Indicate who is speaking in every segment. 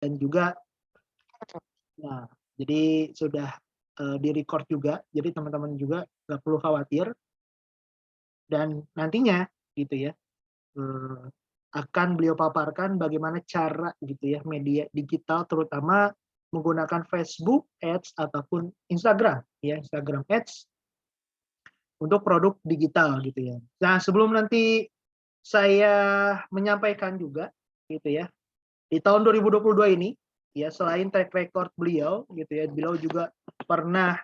Speaker 1: dan juga nah, jadi sudah, di-record juga, jadi teman-teman juga nggak perlu khawatir dan nantinya gitu ya, eee, akan beliau paparkan bagaimana cara gitu ya, media digital terutama menggunakan Facebook Ads ataupun Instagram ya, Instagram Ads untuk produk digital gitu ya. Nah, sebelum nanti saya menyampaikan juga gitu ya, di tahun 2022 ini ya selain track record beliau gitu ya, beliau juga pernah,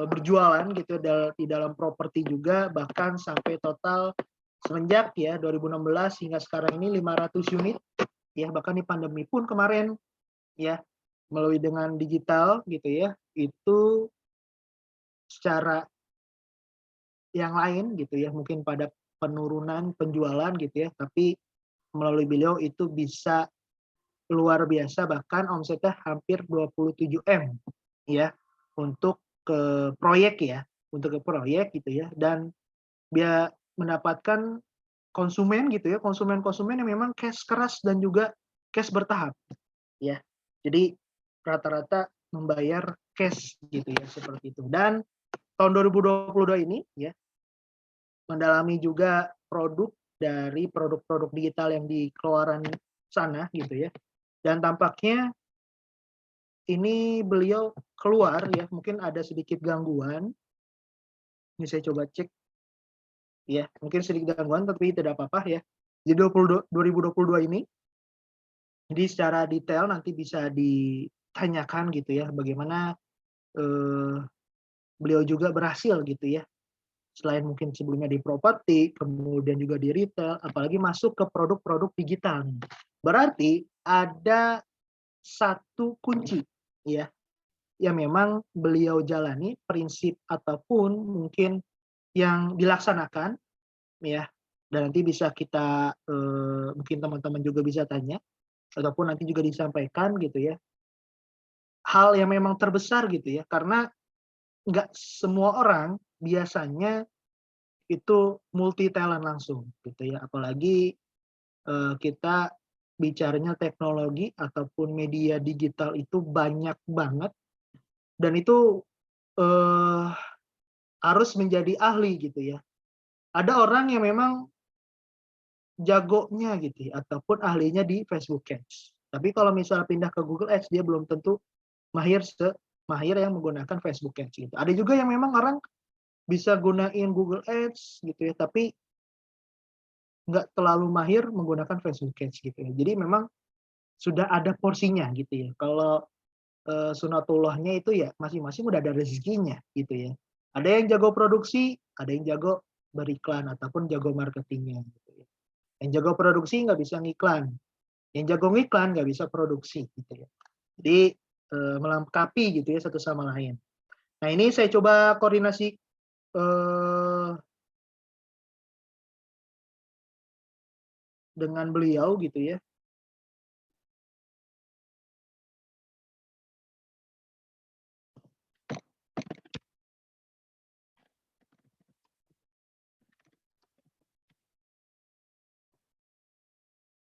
Speaker 1: berjualan gitu di dalam properti juga bahkan sampai total semenjak ya 2016 hingga sekarang ini 500 unit ya, bahkan di pandemi pun kemarin ya, melalui dengan digital gitu ya, itu secara yang lain gitu ya, mungkin pada penurunan penjualan gitu ya, tapi melalui beliau itu bisa luar biasa bahkan omsetnya hampir 27 M ya, untuk ke proyek ya, untuk ke proyek gitu ya, dan dia mendapatkan konsumen gitu ya, konsumen-konsumen yang memang cash keras dan juga cash bertahap ya. Jadi rata-rata membayar cash gitu ya, seperti itu. Dan tahun 2022 ini ya, mendalami juga dari produk-produk digital yang di keluaran sana gitu ya. Dan tampaknya ini beliau keluar ya, mungkin ada sedikit gangguan. Ini saya coba cek ya, mungkin sedikit gangguan tapi tidak apa-apa ya. Jadi 2022 ini, jadi secara detail nanti bisa ditanyakan gitu ya, bagaimana eh, beliau juga berhasil gitu ya. Selain mungkin sebelumnya di properti, kemudian juga di retail, apalagi masuk ke produk-produk digital. Berarti ada satu kunci ya, yang memang beliau jalani prinsip ataupun mungkin yang dilaksanakan ya, dan nanti bisa kita mungkin teman-teman juga bisa tanya ataupun nanti juga disampaikan gitu ya. Hal yang memang terbesar gitu ya, karena nggak semua orang biasanya itu multi talent langsung gitu ya, apalagi kita bicaranya teknologi ataupun media digital itu banyak banget dan itu eh, harus menjadi ahli gitu ya. Ada orang yang memang jagonya gitu ya, ataupun ahlinya di Facebook Ads. Tapi kalau misalnya pindah ke Google Ads, dia belum tentu mahir yang menggunakan Facebook Ads gitu. Ada juga yang memang orang bisa gunain Google Ads gitu ya, tapi nggak terlalu mahir menggunakan Facebook Ads gitu ya. Jadi memang sudah ada porsinya gitu ya. Kalau sunatullahnya itu ya masing-masing udah ada rezekinya gitu ya. Ada yang jago produksi, ada yang jago beriklan ataupun jago marketingnya gitu ya. Yang jago produksi nggak bisa ngiklan, yang jago ngiklan nggak bisa produksi gitu ya. Jadi melengkapi gitu ya satu sama lain. Nah ini saya coba koordinasi dengan beliau gitu ya.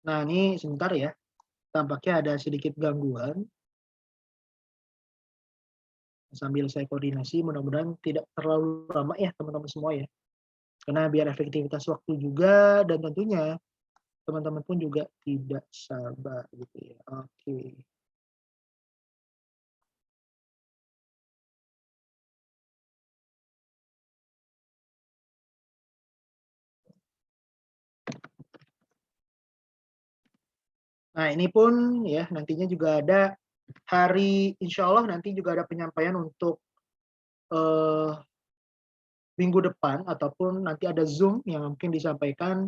Speaker 1: Nah ini sebentar ya, tampaknya ada sedikit gangguan. Sambil saya koordinasi, mudah-mudahan tidak terlalu lama ya teman-teman semua ya. Karena biar efektivitas waktu juga dan tentunya teman-teman pun juga tidak sabar gitu ya. Oke. Nah ini pun ya nantinya juga ada insya Allah nanti juga ada penyampaian untuk eh, minggu depan ataupun nanti ada Zoom yang mungkin disampaikan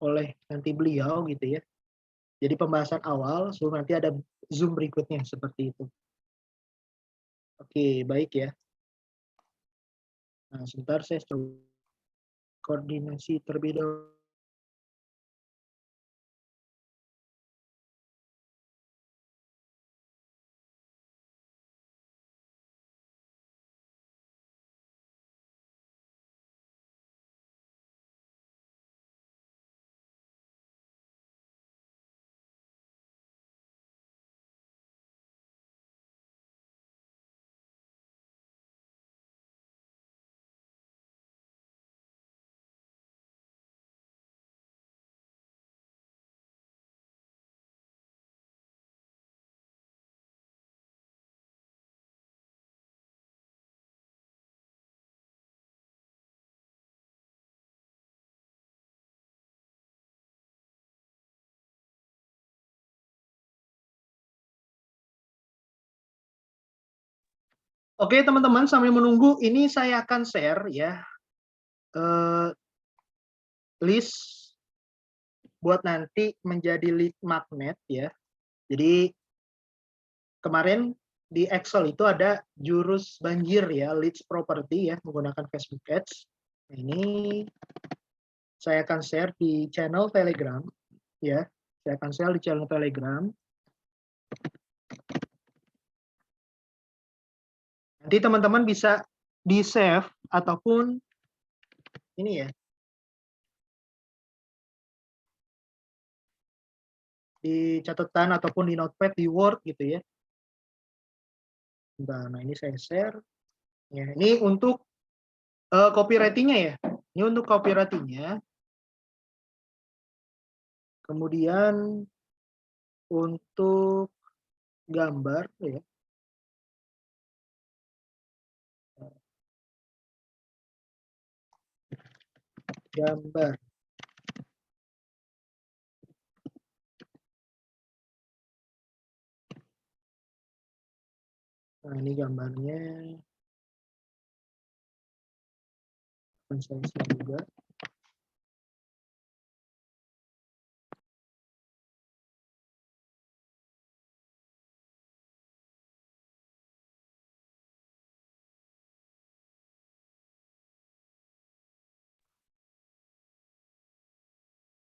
Speaker 1: oleh nanti beliau gitu ya. Jadi pembahasan awal, sebelum nanti ada Zoom berikutnya seperti itu. Oke, baik ya. Nah, sebentar saya coba koordinasi terlebih dahulu. Oke teman-teman, sambil menunggu ini saya akan share ya list buat nanti menjadi lead magnet ya. Jadi kemarin di Excel itu ada jurus banjir ya, leads property ya, menggunakan Facebook Ads. Ini saya akan share di channel Telegram ya. Saya akan share di channel Telegram. Nanti teman-teman bisa di-save ataupun ini ya, di catatan ataupun di notepad, di Word gitu ya. Nah, ini saya share. Ya, ini untuk copywriting-nya ya. Ini untuk copywriting-nya. Kemudian untuk gambar ya. Gambar. Nah, ini gambarnya. Akan saya share juga.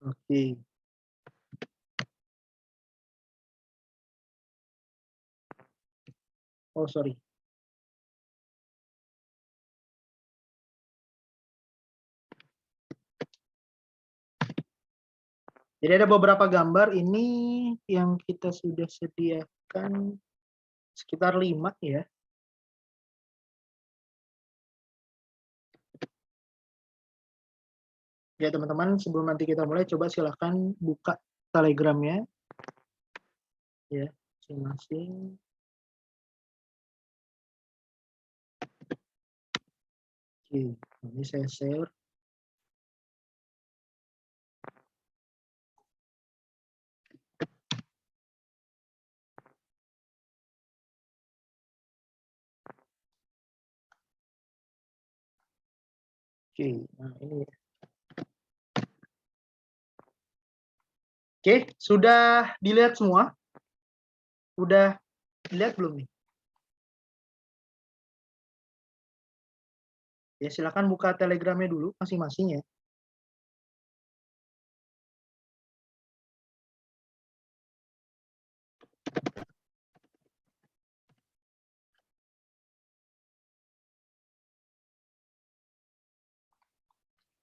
Speaker 1: Oke. Oh, sorry. Jadi ada beberapa gambar ini yang kita sudah sediakan sekitar 5 ya. Ya teman-teman, sebelum nanti kita mulai, coba silahkan buka Telegramnya ya, masing-masing. Oke, ini saya share. Oke, nah ini. Oke, sudah dilihat semua? Udah dilihat belum nih? Ya silakan buka Telegramnya dulu masing-masing ya.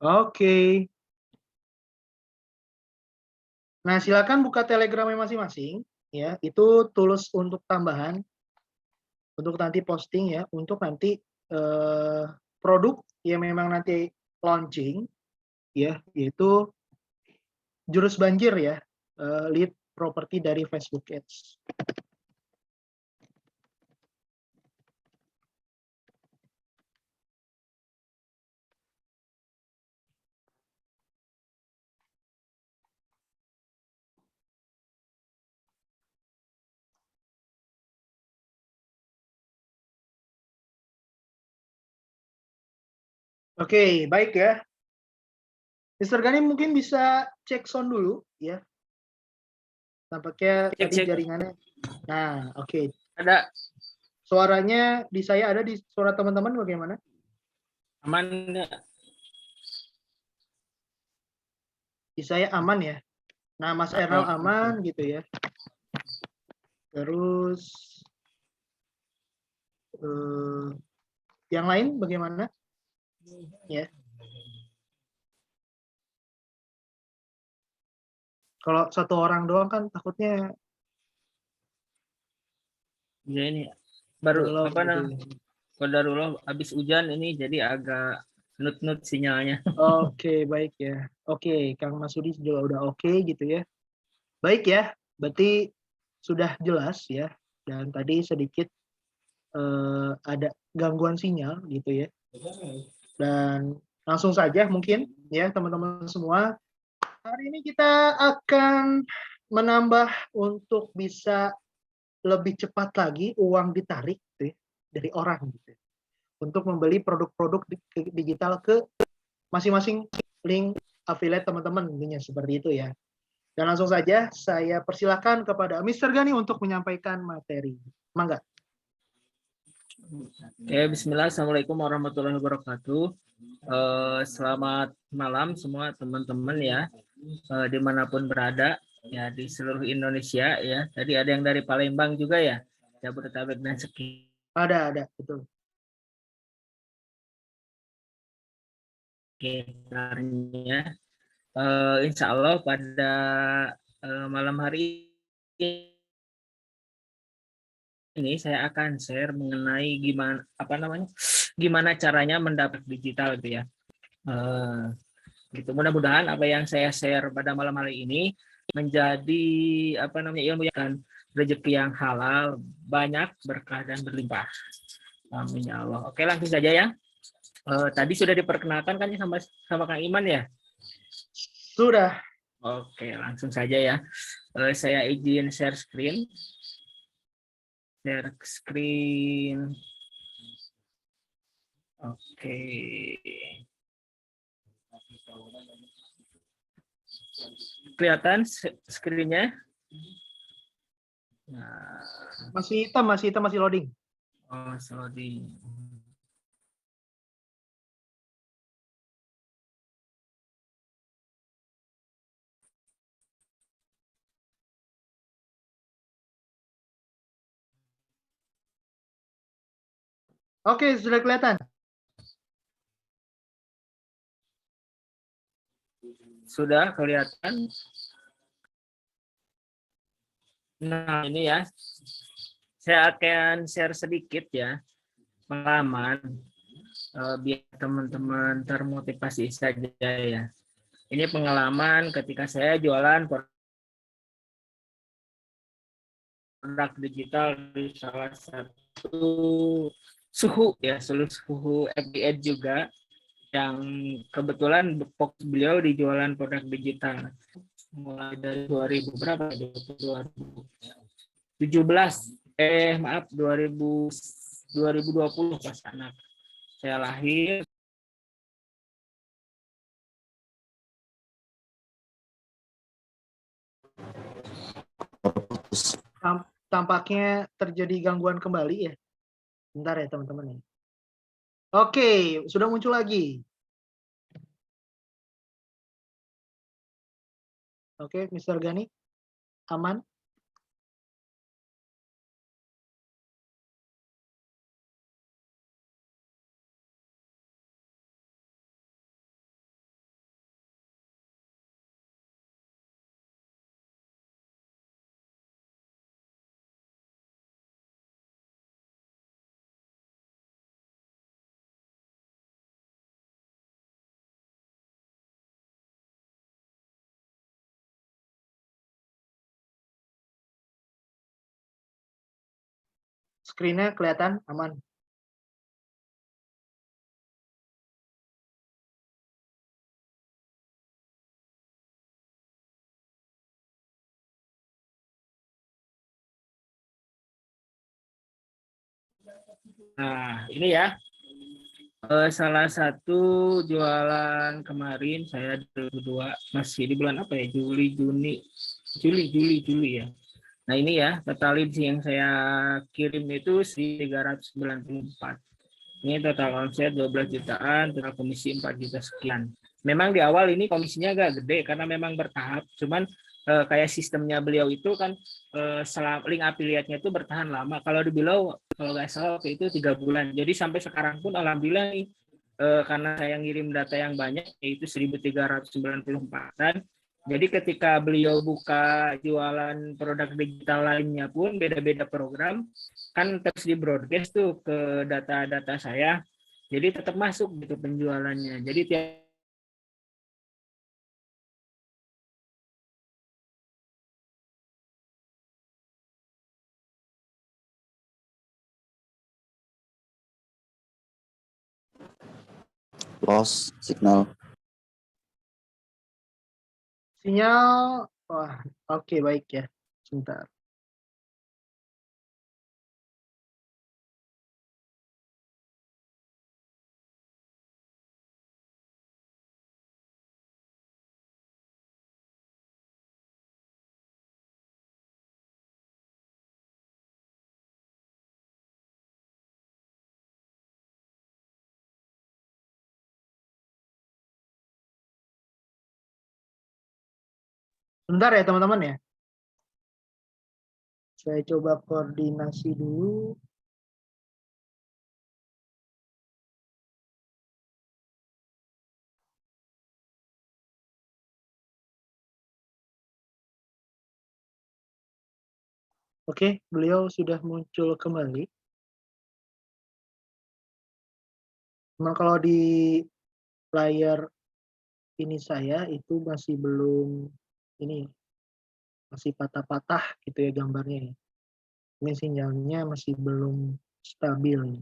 Speaker 1: Oke. Nah, silakan buka Telegramnya masing-masing ya. Itu tools untuk tambahan untuk nanti posting ya, untuk nanti produk yang memang nanti launching ya, yaitu jurus banjir ya, lead property dari Facebook Ads. Oke, baik ya. Mr. Gani mungkin bisa cek sound dulu ya. Tampaknya tadi jaringannya. Nah, oke.
Speaker 2: Ada.
Speaker 1: Suaranya di saya ada, di suara teman-teman bagaimana?
Speaker 2: Aman nggak?
Speaker 1: Di saya aman ya. Nah, Mas Ernal aman gitu ya. Terus yang lain bagaimana? Ya. Kalau satu orang doang kan takutnya.
Speaker 2: Ya ini baru
Speaker 1: belum,
Speaker 2: apa
Speaker 1: gitu.
Speaker 2: namanya? Qadarullah habis hujan ini jadi agak nut-nut sinyalnya.
Speaker 1: Oke, baik ya. Oke, Kang Masudi juga udah oke gitu ya. Baik ya, berarti sudah jelas ya. Dan tadi sedikit ada gangguan sinyal gitu ya. Dan langsung saja mungkin ya teman-teman semua. Hari ini kita akan menambah untuk bisa lebih cepat lagi uang ditarik gitu ya. dari orang gitu, untuk membeli produk-produk digital ke masing-masing link affiliate teman-teman, intinya seperti itu ya. Dan langsung saja saya persilakan kepada Mr. Gani untuk menyampaikan materi. Mangga.
Speaker 2: Oke, Bismillah, Assalamualaikum warahmatullahi wabarakatuh. Selamat malam semua teman-teman ya, dimanapun berada ya di seluruh Indonesia ya. Tadi ada yang dari Palembang juga ya, Jabodetabek dan
Speaker 1: Ada, betul.
Speaker 2: sekitarnya. Insya Allah pada malam hari ini saya akan share mengenai gimana caranya mendapat digital gitu ya. Gitu. Mudah-mudahan apa yang saya share pada malam hari ini menjadi ilmu yang rezeki yang halal, banyak berkah dan berlimpah. Amin ya Allah. Oke, langsung saja ya. Tadi sudah diperkenalkan kan sama Kang Iman ya?
Speaker 1: Sudah.
Speaker 2: Oke, langsung saja ya. Saya izin share screen. Share screen. Oke. Kelihatan screen-nya? Nah.
Speaker 1: Masih hitam, masih loading.
Speaker 2: Oh, loading.
Speaker 1: Oke, sudah kelihatan.
Speaker 2: Sudah kelihatan. Nah, ini ya. Saya akan share sedikit ya pengalaman biar teman-teman termotivasi saja ya. Ini pengalaman ketika saya jualan produk digital di salah satu suhu FBN juga, yang kebetulan fokus beliau di jualan produk digital mulai dari 2000 berapa? 2017 2020 pas anak saya lahir.
Speaker 1: Tampaknya terjadi gangguan kembali ya. Bentar ya teman-teman ya. Oke, sudah muncul lagi. Oke, Mr. Gani, aman? Screen-nya kelihatan aman.
Speaker 2: Nah, ini ya. Salah satu jualan kemarin saya 2002, masih di bulan apa ya? Juli ya. Nah, ini ya, total leads yang saya kirim itu 394. Ini total omset 12 jutaan, total komisi 4 juta sekian. Memang di awal ini komisinya agak gede karena memang bertahap, cuman kayak sistemnya beliau itu kan link affiliate-nya itu bertahan lama. Kalau di beliau, kalau nggak salah waktu itu 3 bulan. Jadi sampai sekarang pun alhamdulillah nih, karena saya ngirim data yang banyak, yaitu 1394. Jadi ketika beliau buka jualan produk digital lainnya pun beda-beda program, kan terus di broadcast tuh ke data-data saya. Jadi tetap masuk gitu penjualannya. Jadi tiap
Speaker 3: lost signal.
Speaker 1: Sinyal, wah, oke baik ya. Sebentar. Bentar ya teman-teman ya. Saya coba koordinasi dulu. Oke, beliau sudah muncul kembali. Memang kalau di layar ini saya itu masih belum ini, masih patah-patah gitu ya gambarnya ya. Ini sinyalnya masih belum stabil.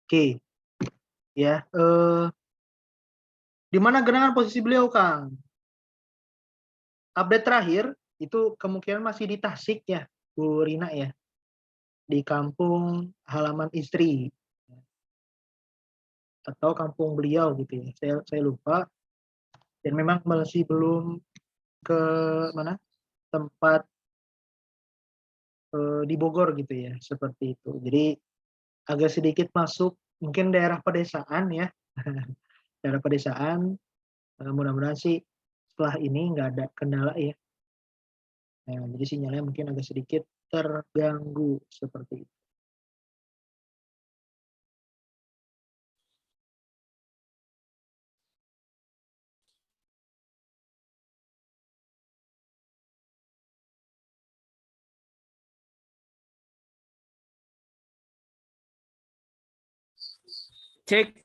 Speaker 1: Oke, ya. Di mana genangan posisi beliau, Kang? Update terakhir itu kemungkinan masih di Tasik ya, Bu Rina ya, di kampung halaman istri atau kampung beliau gitu ya. Saya lupa. Dan memang masih belum ke mana tempat di Bogor gitu ya, seperti itu. Jadi agak sedikit masuk mungkin daerah pedesaan ya, daerah pedesaan. Mudah-mudahan sih setelah ini nggak ada kendala ya. Nah, jadi sinyalnya mungkin agak sedikit terganggu seperti itu.
Speaker 2: Cek.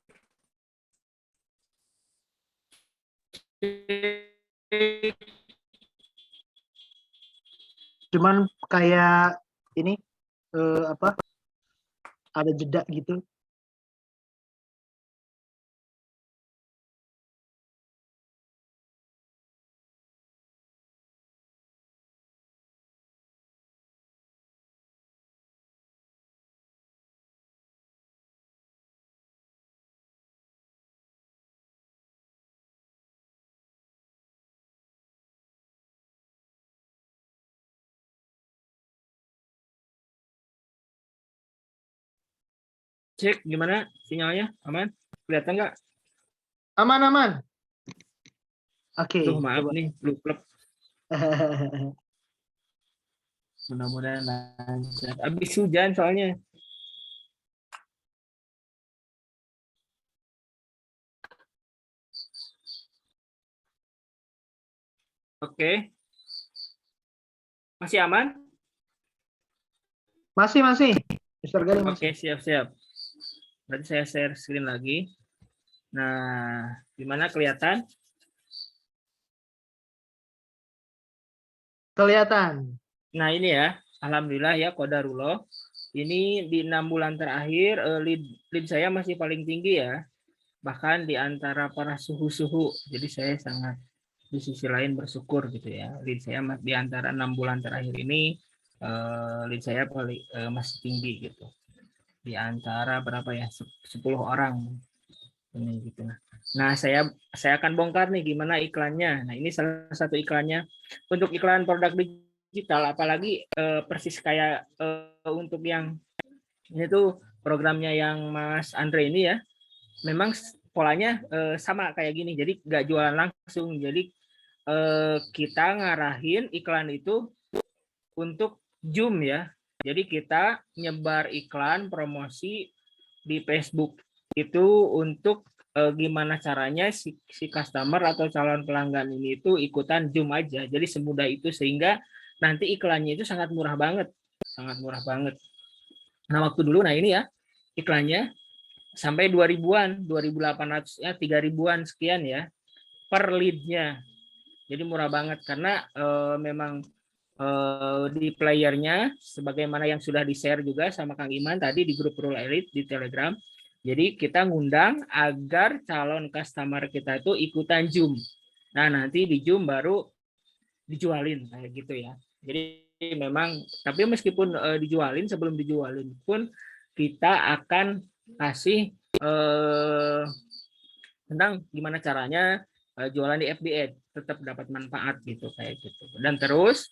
Speaker 1: Cuman kayak ini apa? Ada jeda gitu.
Speaker 2: Cek gimana sinyalnya, aman? Kelihatan nggak?
Speaker 1: Aman. Oke,
Speaker 2: Duh, maaf
Speaker 1: coba.
Speaker 2: nih, klub. Mudah-mudahan lancar. Abis hujan soalnya. Oke, masih aman?
Speaker 1: Masih. Mister Gali
Speaker 2: Oke,
Speaker 1: masih.
Speaker 2: siap. Berarti saya share screen lagi. Nah, gimana kelihatan?
Speaker 1: Kelihatan.
Speaker 2: Nah, ini ya, alhamdulillah ya, qadarullah. Ini di 6 bulan terakhir lead saya masih paling tinggi ya. Bahkan di antara para suhu-suhu. Jadi saya sangat di sisi lain bersyukur gitu ya. Lead saya di antara 6 bulan terakhir ini lead saya paling masih tinggi gitu. Di antara berapa ya? 10 orang ini gitu. Nah, saya akan bongkar nih gimana iklannya. Nah, ini salah satu iklannya. Untuk iklan produk digital apalagi persis kayak untuk yang ini tuh programnya yang Mas Andre ini ya. Memang polanya sama kayak gini. Jadi nggak jualan langsung. Jadi kita ngarahin iklan itu untuk Zoom ya. Jadi kita nyebar iklan promosi di Facebook itu untuk gimana caranya si customer atau calon pelanggan ini itu ikutan Zoom aja. Jadi semudah itu sehingga nanti iklannya itu sangat murah banget. Sangat murah banget. Nah, waktu dulu nah ini ya iklannya sampai 2000-an, 2.800 ya 3.000-an sekian ya per lead-nya. Jadi murah banget karena memang di playernya sebagaimana yang sudah di-share juga sama Kang Iman tadi di grup Rule Elite di Telegram. Jadi kita ngundang agar calon customer kita itu ikutan Zoom. Nah, nanti di Zoom baru dijualin kayak gitu ya. Jadi memang tapi meskipun dijualin, sebelum dijualin pun kita akan kasih tentang gimana caranya jualan di FB Ad tetap dapat manfaat gitu kayak gitu. Dan terus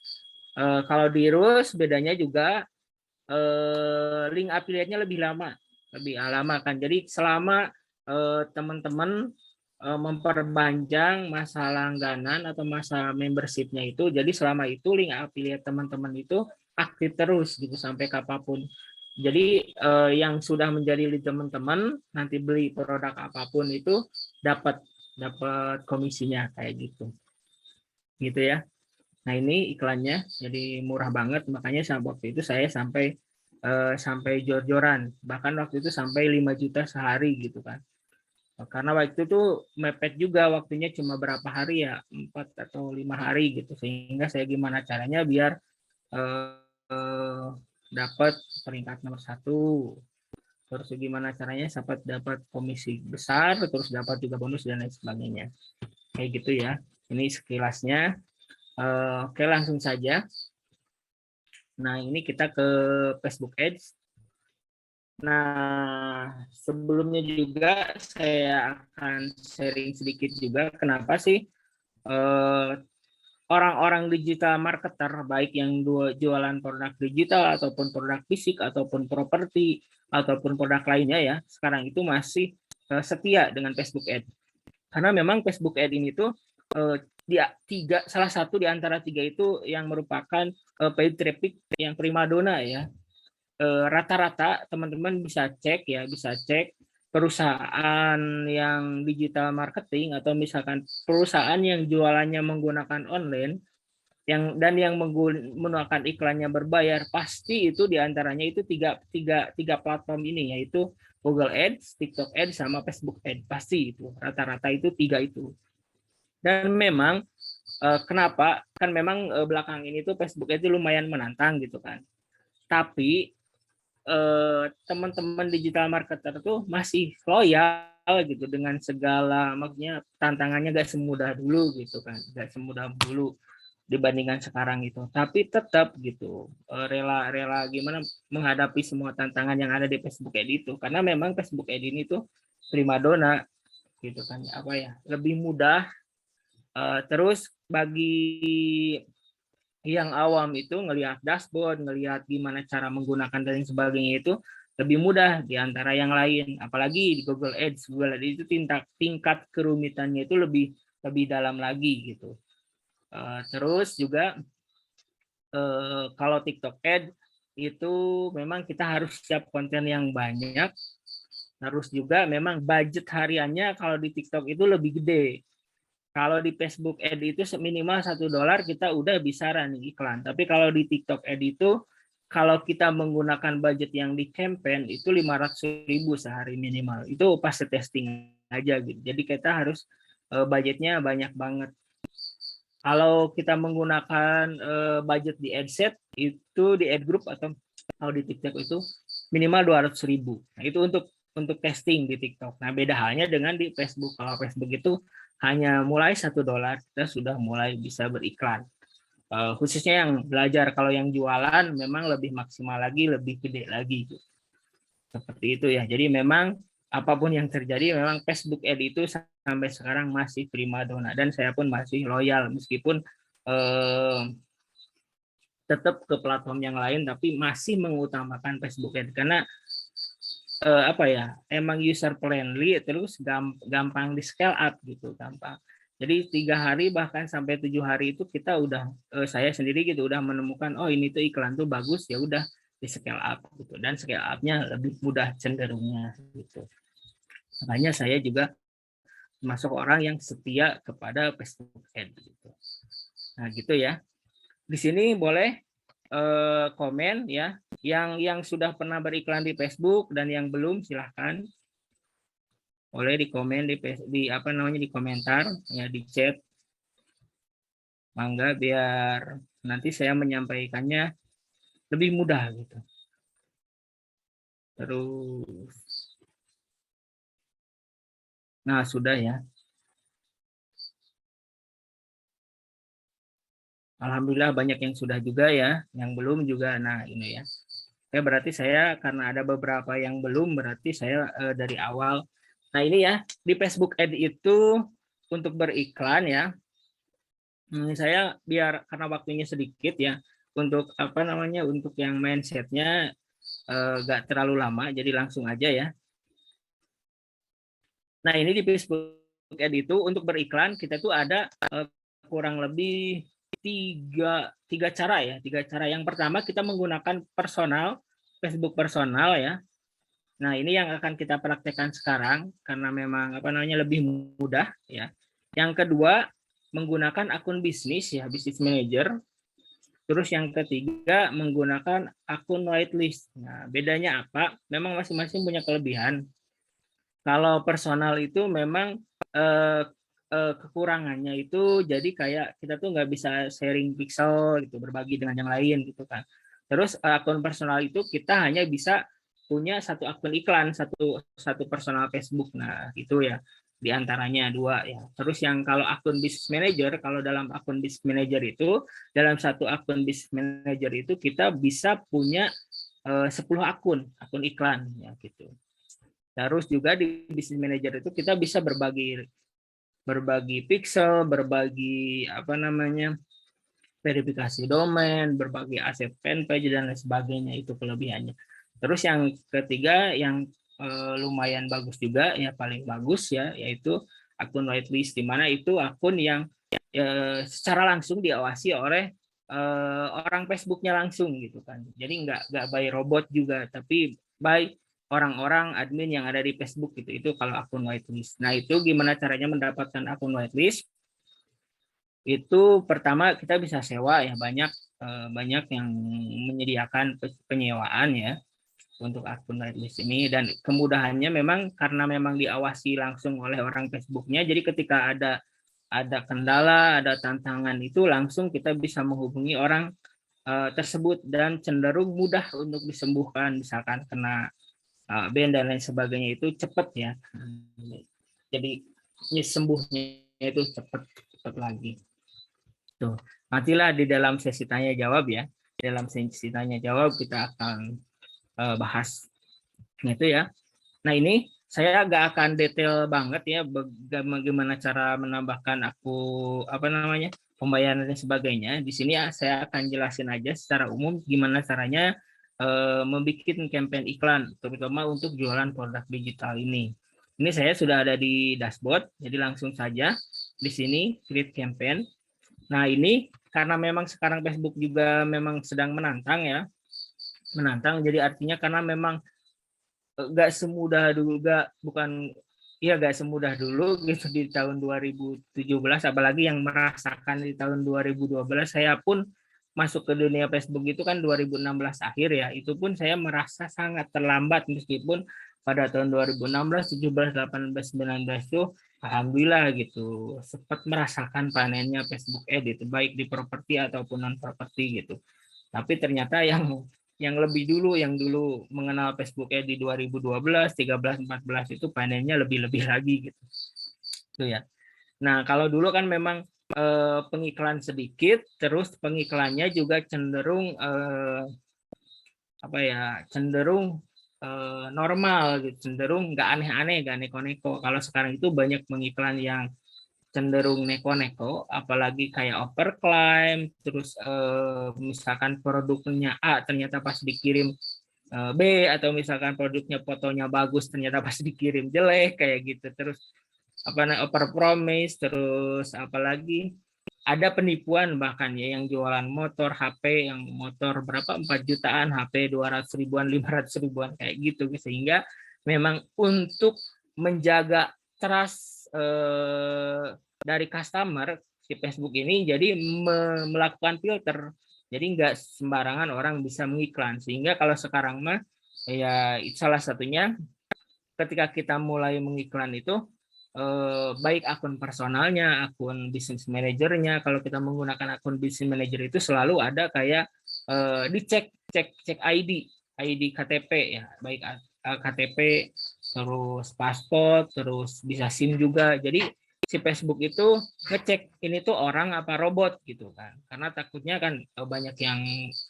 Speaker 2: kalau di Rus bedanya juga link affiliate-nya lebih lama kan. Jadi selama teman-teman memperpanjang masa langganan atau masa membership-nya itu, jadi selama itu link affiliate teman-teman itu aktif terus gitu sampai kapanpun. Jadi yang sudah menjadi lead teman-teman nanti beli produk apapun itu dapat komisinya kayak gitu ya. Nah ini iklannya jadi murah banget, makanya waktu itu saya sampai jor-joran, bahkan waktu itu sampai 5 juta sehari gitu kan. Karena waktu itu mepet juga waktunya cuma berapa hari ya, 4 atau 5 hari gitu, sehingga saya gimana caranya biar dapat peringkat nomor 1, terus gimana caranya dapat komisi besar, terus dapat juga bonus dan lain sebagainya. Kayak gitu ya. Ini sekilasnya. Oke, langsung saja. Nah, ini kita ke Facebook Ads. Nah, sebelumnya juga saya akan sharing sedikit juga kenapa sih orang-orang digital marketer, baik yang jualan produk digital ataupun produk fisik ataupun properti ataupun produk lainnya ya, sekarang itu masih setia dengan Facebook Ads. Karena memang Facebook Ads ini tuh salah satu di antara 3 itu yang merupakan paid traffic yang primadona ya. Rata-rata teman-teman bisa cek perusahaan yang digital marketing atau misalkan perusahaan yang jualannya menggunakan online yang menggunakan iklannya berbayar, pasti itu diantaranya itu tiga platform ini, yaitu Google Ads, TikTok Ads, sama Facebook Ads. Pasti itu rata-rata itu 3 itu. Dan memang kenapa kan memang belakang ini tuh Facebook Ads itu lumayan menantang gitu kan, tapi teman-teman digital marketer tuh masih loyal gitu dengan segala, maksudnya tantangannya gak semudah dulu gitu kan, gak semudah dulu dibandingkan sekarang itu, tapi tetap gitu rela gimana menghadapi semua tantangan yang ada di Facebook Ad itu, karena memang Facebook Ad ini tuh primadona gitu kan, apa ya, lebih mudah. Terus bagi yang awam itu ngelihat dashboard, ngelihat gimana cara menggunakan dan sebagainya itu lebih mudah di antara yang lain. Apalagi di Google Ads, itu tingkat kerumitannya itu lebih dalam lagi gitu. Terus juga kalau TikTok Ad itu memang kita harus siap konten yang banyak. Terus juga memang budget hariannya kalau di TikTok itu lebih gede. Kalau di Facebook Ad itu minimal $1 kita udah bisa running iklan. Tapi kalau di TikTok Ad itu kalau kita menggunakan budget yang di campaign itu 500.000 sehari minimal. Itu pas testing aja gitu. Jadi kita harus budgetnya banyak banget. Kalau kita menggunakan budget di AdSet itu di Ad Group atau kalau di TikTok itu minimal 200.000. Nah, itu untuk testing di TikTok. Nah, beda halnya dengan di Facebook. Kalau Facebook itu hanya mulai $1 kita sudah mulai bisa beriklan. Khususnya yang belajar, kalau yang jualan memang lebih maksimal lagi, lebih gede lagi. Seperti itu ya. Jadi memang apapun yang terjadi, memang Facebook Ad itu sampai sekarang masih primadona dan saya pun masih loyal meskipun tetap ke platform yang lain, tapi masih mengutamakan Facebook Ad karena apa ya, emang user friendly, terus gampang di scale up gitu, gampang. Jadi 3 hari bahkan sampai 7 hari itu kita udah saya sendiri gitu udah menemukan, oh ini tuh iklan tuh bagus, ya udah di scale up gitu, dan scale up-nya lebih mudah cenderungnya gitu. Makanya saya juga masuk orang yang setia kepada Facebook Ad gitu. Nah gitu ya. Di sini boleh komen ya, yang sudah pernah beriklan di Facebook dan yang belum silahkan boleh di komen di apa namanya di komentar ya, di chat Mangga biar nanti saya menyampaikannya lebih mudah gitu. Terus, nah sudah ya. Alhamdulillah banyak yang sudah juga ya, yang belum juga. Nah ini ya. Oke, berarti saya karena ada beberapa yang belum, berarti saya dari awal. Nah ini ya, di Facebook Ad itu untuk beriklan ya. Saya biar karena waktunya sedikit ya, untuk apa namanya, untuk yang mindsetnya nggak terlalu lama, jadi langsung aja ya. Nah ini di Facebook Ad itu untuk beriklan kita tuh ada kurang lebih tiga cara ya, tiga cara. Yang pertama kita menggunakan personal, Facebook personal ya. Nah, ini yang akan kita praktekkan sekarang karena memang apa namanya lebih mudah ya. Yang kedua, menggunakan akun bisnis ya, bisnis manager. Terus yang ketiga, menggunakan akun whitelist. Nah, bedanya apa? Memang masing-masing punya kelebihan. Kalau personal itu memang kekurangannya itu jadi kayak kita tuh nggak bisa sharing pixel gitu, berbagi dengan yang lain gitu kan. Terus akun personal itu kita hanya bisa punya satu akun iklan, satu personal Facebook. Nah, itu ya di antaranya dua ya. Terus yang kalau akun business manager, kalau dalam akun business manager itu dalam satu akun business manager itu kita bisa punya 10 akun iklan ya gitu. Terus juga di business manager itu kita bisa berbagi pixel, berbagi apa namanya verifikasi domain, berbagi aset fanpage dan lain sebagainya, itu kelebihannya. Terus yang ketiga yang lumayan bagus juga ya, paling bagus ya, yaitu akun whitelist, di mana itu akun yang secara langsung diawasi oleh orang Facebooknya langsung gitu kan. Jadi nggak by robot juga, tapi by orang-orang admin yang ada di Facebook gitu. Itu kalau akun whitelist. Nah itu gimana caranya mendapatkan akun whitelist? Itu pertama kita bisa sewa ya, banyak yang menyediakan penyewaan ya untuk akun whitelist ini. Dan kemudahannya memang karena memang diawasi langsung oleh orang Facebooknya, jadi ketika ada kendala, ada tantangan, itu langsung kita bisa menghubungi orang tersebut dan cenderung mudah untuk disembuhkan, misalkan kena band dan lain sebagainya, itu cepat ya. Jadi sembuhnya itu cepat lagi. Tuh, nantilah di dalam sesi tanya jawab ya. Di dalam sesi tanya jawab kita akan bahas itu ya. Nah, ini saya agak akan detail banget ya bagaimana cara menambahkan apa namanya pembayaran dan sebagainya. Di sini saya akan jelasin aja secara umum gimana caranya membuat campaign iklan, terutama untuk jualan produk digital ini. Ini saya sudah ada di dashboard, jadi langsung saja di sini create campaign. Nah ini karena memang sekarang Facebook juga memang sedang menantang ya, jadi artinya karena memang gak semudah dulu, gak semudah dulu gitu di tahun 2017, apalagi yang merasakan di tahun 2012. Saya pun masuk ke dunia Facebook itu kan 2016 akhir ya, itu pun saya merasa sangat terlambat, meskipun pada tahun 2016, 17, 18, 19 itu alhamdulillah gitu sempat merasakan panennya Facebook Ad itu, baik di properti ataupun non properti gitu. Tapi ternyata yang lebih dulu, yang dulu mengenal Facebook Ad di 2012, 13, 14 itu panennya lebih lagi gitu. Itu ya. Nah, kalau dulu kan memang pengiklan sedikit, terus pengiklannya juga cenderung cenderung normal gitu, cenderung nggak aneh-aneh, nggak neko-neko. Kalau sekarang itu banyak pengiklan yang cenderung neko-neko, apalagi kayak overclaim, terus misalkan produknya A ternyata pas dikirim B, atau misalkan produknya fotonya bagus ternyata pas dikirim jelek kayak gitu. Terus overpromise, terus apalagi ada penipuan bahkan ya, yang jualan motor HP yang motor berapa 4 jutaan, HP 200 ribuan, 500 ribuan kayak gitu. Sehingga memang untuk menjaga trust dari customer, si Facebook ini jadi melakukan filter, jadi nggak sembarangan orang bisa mengiklan. Sehingga kalau sekarang mah ya salah satunya ketika kita mulai mengiklan itu baik akun personalnya, akun bisnis manajernya. Kalau kita menggunakan akun bisnis manajer itu selalu ada kayak dicek cek ID KTP ya, baik KTP, terus paspor, terus bisa SIM juga. Jadi si Facebook itu ngecek ini tuh orang apa robot gitu kan. Karena takutnya kan banyak yang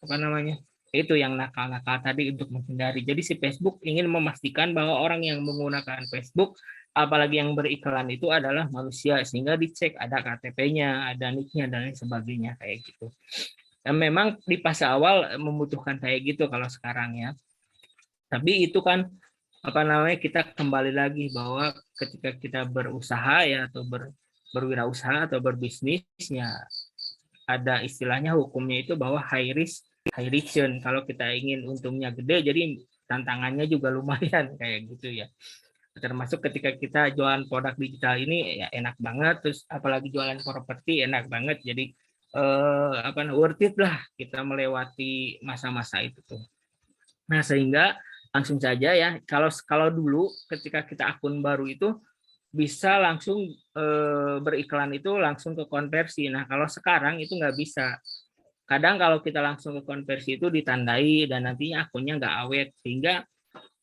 Speaker 2: apa namanya? Itu yang nakal-nakal tadi untuk menghindari. Jadi si Facebook ingin memastikan bahwa orang yang menggunakan Facebook apalagi yang beriklan itu adalah manusia sehingga dicek ada KTP-nya, ada NIK-nya dan lain sebagainya kayak gitu. Dan memang di fase awal membutuhkan kayak gitu kalau sekarang ya. Tapi itu kan apa namanya kita kembali lagi bahwa ketika kita berusaha ya atau berwirausaha atau berbisnisnya ada istilahnya hukumnya itu bahwa high risk high return. Kalau kita ingin untungnya gede jadi tantangannya juga lumayan kayak gitu ya. Termasuk ketika kita jualan produk digital ini ya enak banget, terus apalagi jualan properti enak banget, jadi worth it lah kita melewati masa-masa itu tuh. Nah sehingga langsung saja ya kalau dulu ketika kita akun baru itu bisa langsung beriklan itu langsung ke konversi. Nah kalau sekarang itu nggak bisa. Kadang kalau kita langsung ke konversi itu ditandai dan nantinya akunnya nggak awet sehingga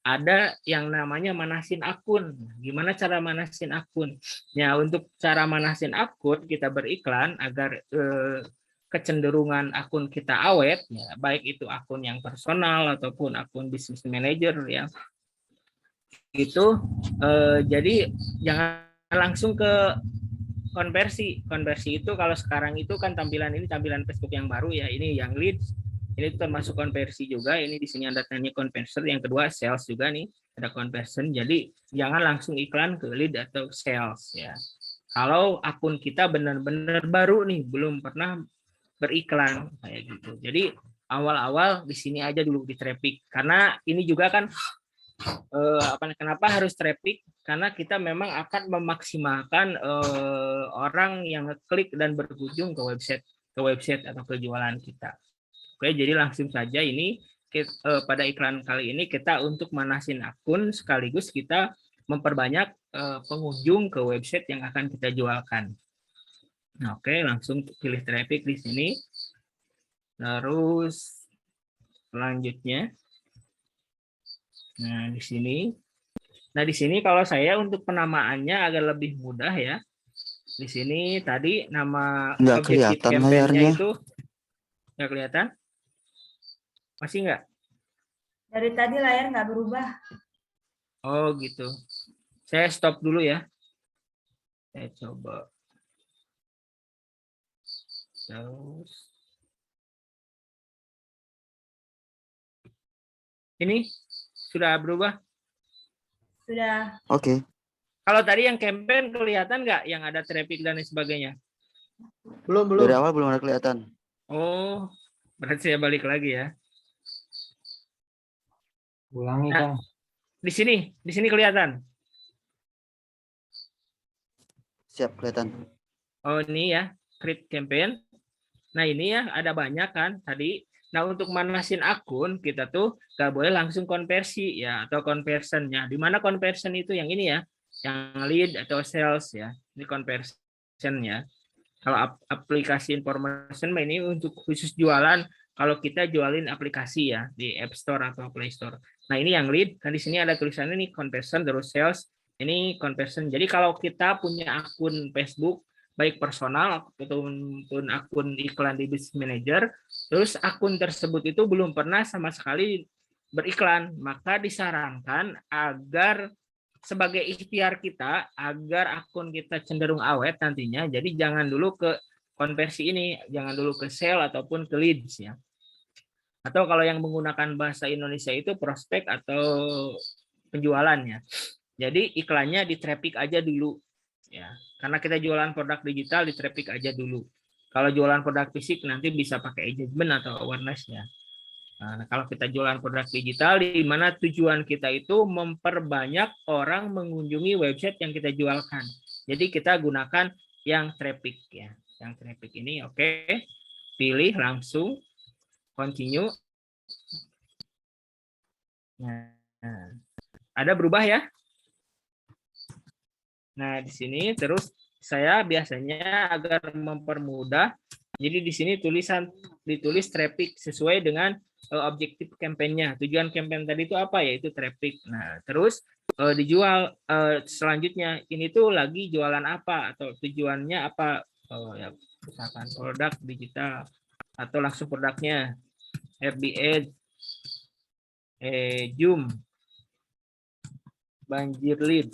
Speaker 2: ada yang namanya manasin akun. Gimana cara manasin akun? Ya, untuk cara manasin akun kita beriklan agar kecenderungan akun kita awet, ya, baik itu akun yang personal ataupun akun bisnis manager ya. Itu jadi jangan langsung ke konversi. Konversi itu kalau sekarang itu kan tampilan ini tampilan Facebook yang baru ya. Ini yang leads. Ini termasuk konversi juga. Ini di sini ada tanya conversion. Yang kedua sales juga nih ada conversion. Jadi jangan langsung iklan ke lead atau sales ya. Kalau akun kita benar-benar baru nih, belum pernah beriklan kayak gitu. Jadi awal-awal di sini aja dulu di traffic. Karena ini juga kan kenapa harus traffic? Karena kita memang akan memaksimalkan orang yang klik dan berkunjung ke website atau ke jualan kita. Oke, jadi langsung saja ini pada iklan kali ini kita untuk manasin akun sekaligus kita memperbanyak pengunjung ke website yang akan kita jualkan. Nah, oke, langsung pilih traffic di sini. Terus selanjutnya, nah di sini. Nah, di sini kalau saya untuk penamaannya agak lebih mudah ya. Di sini tadi nama
Speaker 3: Nggak
Speaker 2: objektif
Speaker 3: kelihatan
Speaker 2: campaign-nya
Speaker 3: layarnya.
Speaker 2: itu nggak kelihatan? Masih nggak?
Speaker 4: Dari tadi layar nggak berubah.
Speaker 2: Oh gitu. Saya stop dulu ya. Saya coba. Terus. Ini sudah berubah?
Speaker 4: Sudah.
Speaker 3: Oke.
Speaker 2: Kalau tadi yang campaign kelihatan nggak yang ada traffic dan lain sebagainya?
Speaker 1: Belum.
Speaker 3: Dari awal belum ada kelihatan.
Speaker 2: Oh, berarti saya balik lagi ya.
Speaker 5: Ulangi,
Speaker 2: Nah,
Speaker 5: Kang.
Speaker 2: di sini kelihatan.
Speaker 3: Siap kelihatan.
Speaker 2: Oh ini ya, create campaign. Nah ini ya ada banyak kan tadi. Nah untuk manasin akun kita tuh nggak boleh langsung konversi ya atau conversionnya. Di mana conversion itu yang ini ya, yang lead atau sales ya. Ini conversion ya. Kalau aplikasi information ini untuk khusus jualan. Kalau kita jualin aplikasi ya di App Store atau Play Store. Nah ini yang lead. Kan di sini ada tulisannya nih conversion terus sales. Ini conversion. Jadi kalau kita punya akun Facebook baik personal ataupun akun iklan di Business Manager, terus akun tersebut itu belum pernah sama sekali beriklan, maka disarankan agar sebagai ikhtiar kita agar akun kita cenderung awet nantinya, jadi jangan dulu ke konversi ini, jangan dulu ke sale ataupun ke leads ya. Atau kalau yang menggunakan bahasa Indonesia itu prospek atau penjualannya. Jadi iklannya di traffic aja dulu ya. Karena kita jualan produk digital di traffic aja dulu. Kalau jualan produk fisik nanti bisa pakai engagement atau awareness ya. Nah, kalau kita jualan produk digital di mana tujuan kita itu memperbanyak orang mengunjungi website yang kita jualkan. Jadi kita gunakan yang traffic ya. Yang traffic ini oke. Pilih langsung continue. Nah, ada berubah ya? Nah, di sini terus saya biasanya agar mempermudah, jadi di sini ditulis traffic sesuai dengan objektif kampanyenya. Tujuan kampanye tadi itu apa? Yaitu traffic. Nah, terus dijual selanjutnya ini tuh lagi jualan apa atau tujuannya apa? Ya, misalkan produk digital atau langsung produknya FBA, Zoom, banjir lead.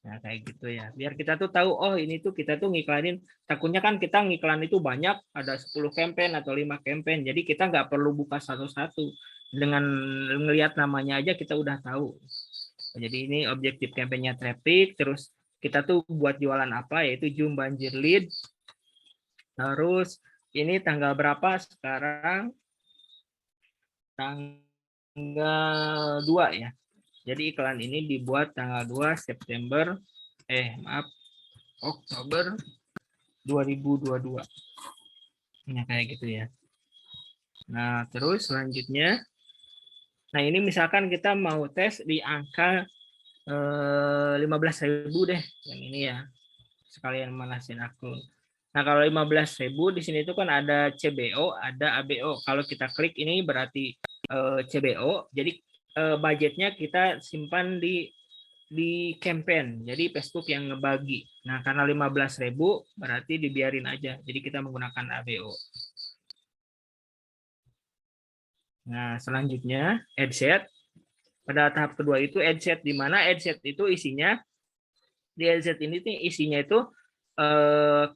Speaker 2: Nah, kayak gitu ya. Biar kita tuh tahu, oh ini tuh kita tuh ngiklanin, takutnya kan kita ngiklan itu banyak, ada 10 campaign atau 5 campaign. Jadi kita nggak perlu buka satu-satu. Dengan ngelihat namanya aja kita udah tahu. Jadi ini objektif kampanyenya traffic, terus kita tuh buat jualan apa, yaitu Zoom banjir lead. Terus ini tanggal berapa sekarang? Tanggal 2 ya. Jadi iklan ini dibuat tanggal 2 September, Oktober 2022. Nah, kayak gitu ya. Nah, terus selanjutnya, nah ini misalkan kita mau tes di angka 15.000 deh, yang ini ya. Sekalian manasin akun. Nah, kalau 15.000 di sini itu kan ada CBO, ada ABO. Kalau kita klik ini berarti CBO, jadi budgetnya kita simpan di campaign. Jadi Facebook yang ngebagi. Nah, karena 15.000 berarti dibiarin aja. Jadi kita menggunakan ABO. Nah, selanjutnya ad set. Pada tahap kedua itu ad set, di mana ad set itu isinya di ad set ini isinya itu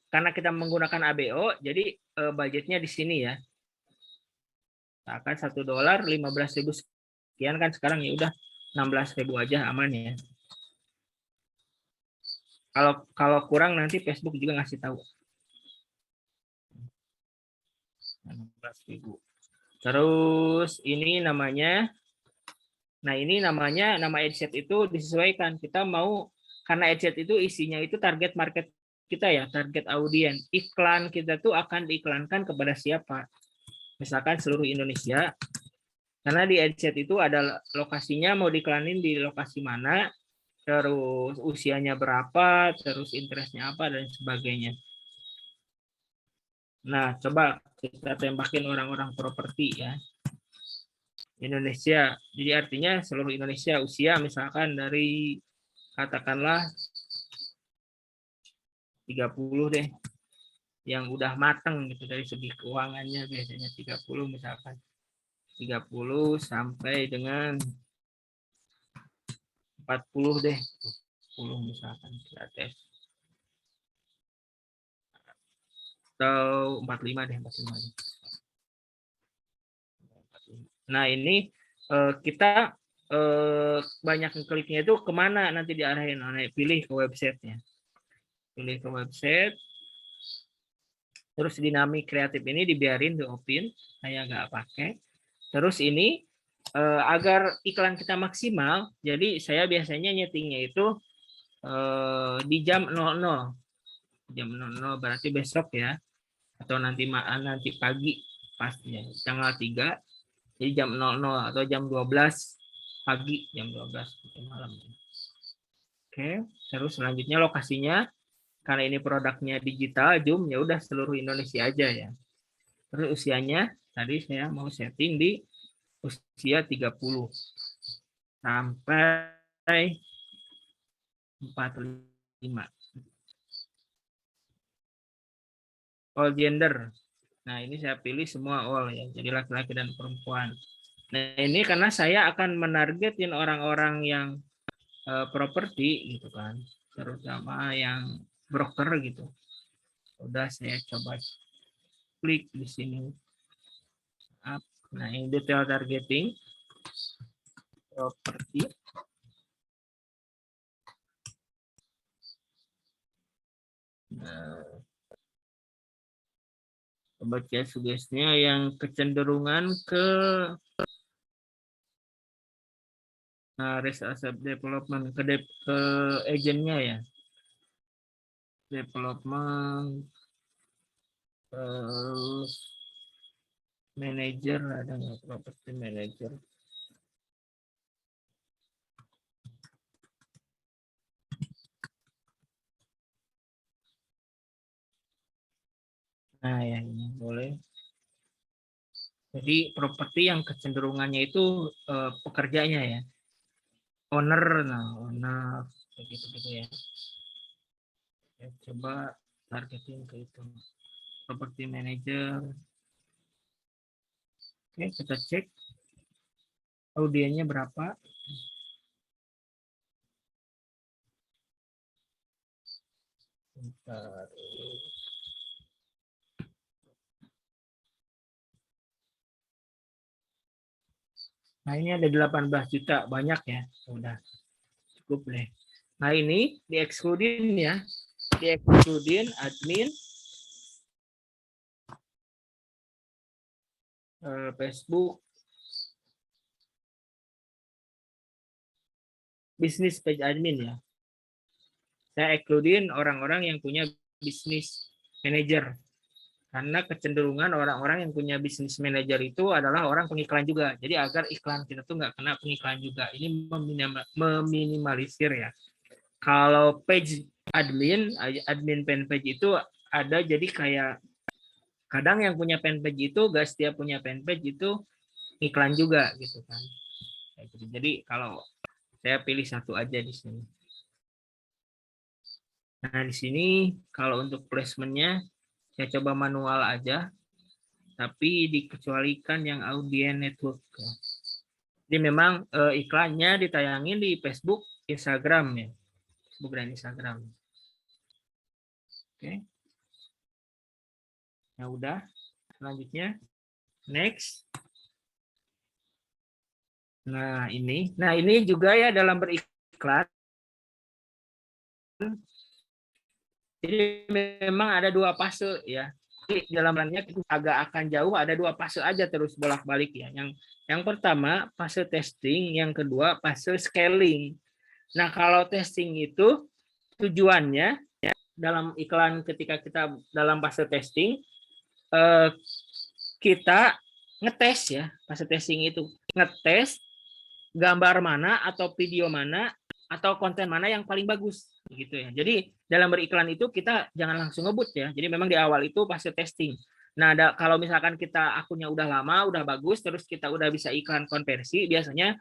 Speaker 2: karena kita menggunakan ABO, jadi budgetnya di sini ya. Akan $1 15.000 sekian kan sekarang ya udah 16.000 aja aman ya. Kalau kurang nanti Facebook juga ngasih tahu. 16.000. Terus ini namanya, nah ini namanya, nama adset itu disesuaikan. Kita mau, karena adset itu isinya itu target market kita ya, target audiens. Iklan kita tuh akan diiklankan kepada siapa? Misalkan seluruh Indonesia. Karena di adset itu ada lokasinya, mau diiklanin di lokasi mana, terus usianya berapa, terus interestnya apa, dan sebagainya. Nah, coba kita tembakin orang-orang properti ya. Indonesia. Jadi artinya seluruh Indonesia, usia misalkan dari katakanlah 30 deh. Yang udah mateng gitu dari segi keuangannya, biasanya 30 misalkan. 30 sampai dengan 40 deh. 10 misalkan kita tes. Atau 45 deh, 45 deh. Nah, ini kita banyak kliknya itu kemana nanti diarahin. Nah, pilih ke websitenya. Pilih ke website. Terus dinamik kreatif ini dibiarin di open, saya nggak pakai. Terus ini agar iklan kita maksimal, jadi saya biasanya nyetingnya itu di jam 00. Jam 00 berarti besok ya, atau nanti pagi pastinya tanggal 3. Jadi jam 00 atau jam 12 pagi, jam 12 malam. Oke, terus selanjutnya lokasinya, karena ini produknya digital Zoom, ya udah seluruh Indonesia aja ya. Terus usianya tadi saya mau setting di usia 30 sampai 45. All gender. Nah, ini saya pilih semua all ya. Jadi laki-laki dan perempuan. Nah, ini karena saya akan menargetin orang-orang yang properti gitu kan. Terutama yang broker gitu. Udah saya coba klik di sini. Nah, ini detail targeting properti. Nah, baca sugestinya yang kecenderungan ke risk asset development, ke agentnya ya. Development, terus manager, ada nggak property manager? Nah, ya ini boleh. Jadi properti yang kecenderungannya itu pekerjanya ya. Owner, owner gitu ya. Ya, coba targetin ke itu. Property manager. Oke, kita cek audiennya berapa. Bentar. Nah, ini ada 18 juta, banyak ya. Udah cukup deh. Nah, ini diekskludin ya. Diekskludin admin Facebook bisnis page admin ya. Saya ekskludin orang-orang yang punya bisnis manager. Karena kecenderungan orang-orang yang punya bisnis manager itu adalah orang pengiklan juga. Jadi agar iklan kita tuh nggak kena pengiklan juga. Ini meminimalisir ya. Kalau page admin fanpage itu ada jadi kayak kadang yang punya fanpage itu gak setiap punya fanpage itu iklan juga gitu kan. Jadi kalau saya pilih satu aja di sini. Nah di sini kalau untuk placementnya saya coba manual aja, tapi dikecualikan yang audience network. Jadi memang iklannya ditayangin di Facebook, Instagram ya, Facebook dan Instagram. Oke. Ya udah, selanjutnya next. Nah ini juga ya dalam beriklan. Jadi memang ada 2 fase ya. Jadi dalam iklannya agak akan jauh, ada 2 fase aja terus bolak-balik ya. Yang pertama fase testing, yang kedua fase scaling. Nah kalau testing itu tujuannya ya, dalam iklan ketika kita dalam fase testing kita ngetes ya, fase testing itu ngetes gambar mana atau video mana atau konten mana yang paling bagus gitu ya. Jadi dalam beriklan itu kita jangan langsung ngebut ya. Jadi memang di awal itu fase testing. Nah, kalau misalkan kita akunnya udah lama, udah bagus, terus kita udah bisa iklan konversi, biasanya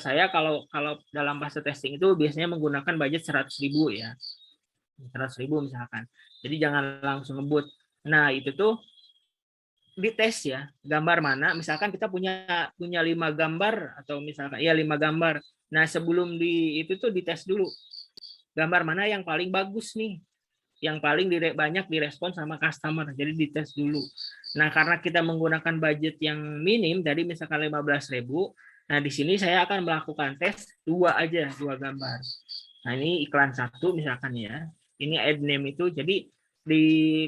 Speaker 2: saya kalau dalam fase testing itu biasanya menggunakan budget 100.000 ya. 100.000 misalkan. Jadi jangan langsung ngebut. Nah, itu tuh dites ya, gambar mana, misalkan kita punya 5 gambar atau misalkan ya 5 gambar. Nah, sebelum itu tuh dites dulu. Gambar mana yang paling bagus nih? Yang paling banyak direspon sama customer. Jadi dites dulu. Nah, karena kita menggunakan budget yang minim tadi misalkan 15.000, nah di sini saya akan melakukan tes 2 aja, 2 gambar. Nah, ini iklan 1 misalkan ya. Ini ad name itu jadi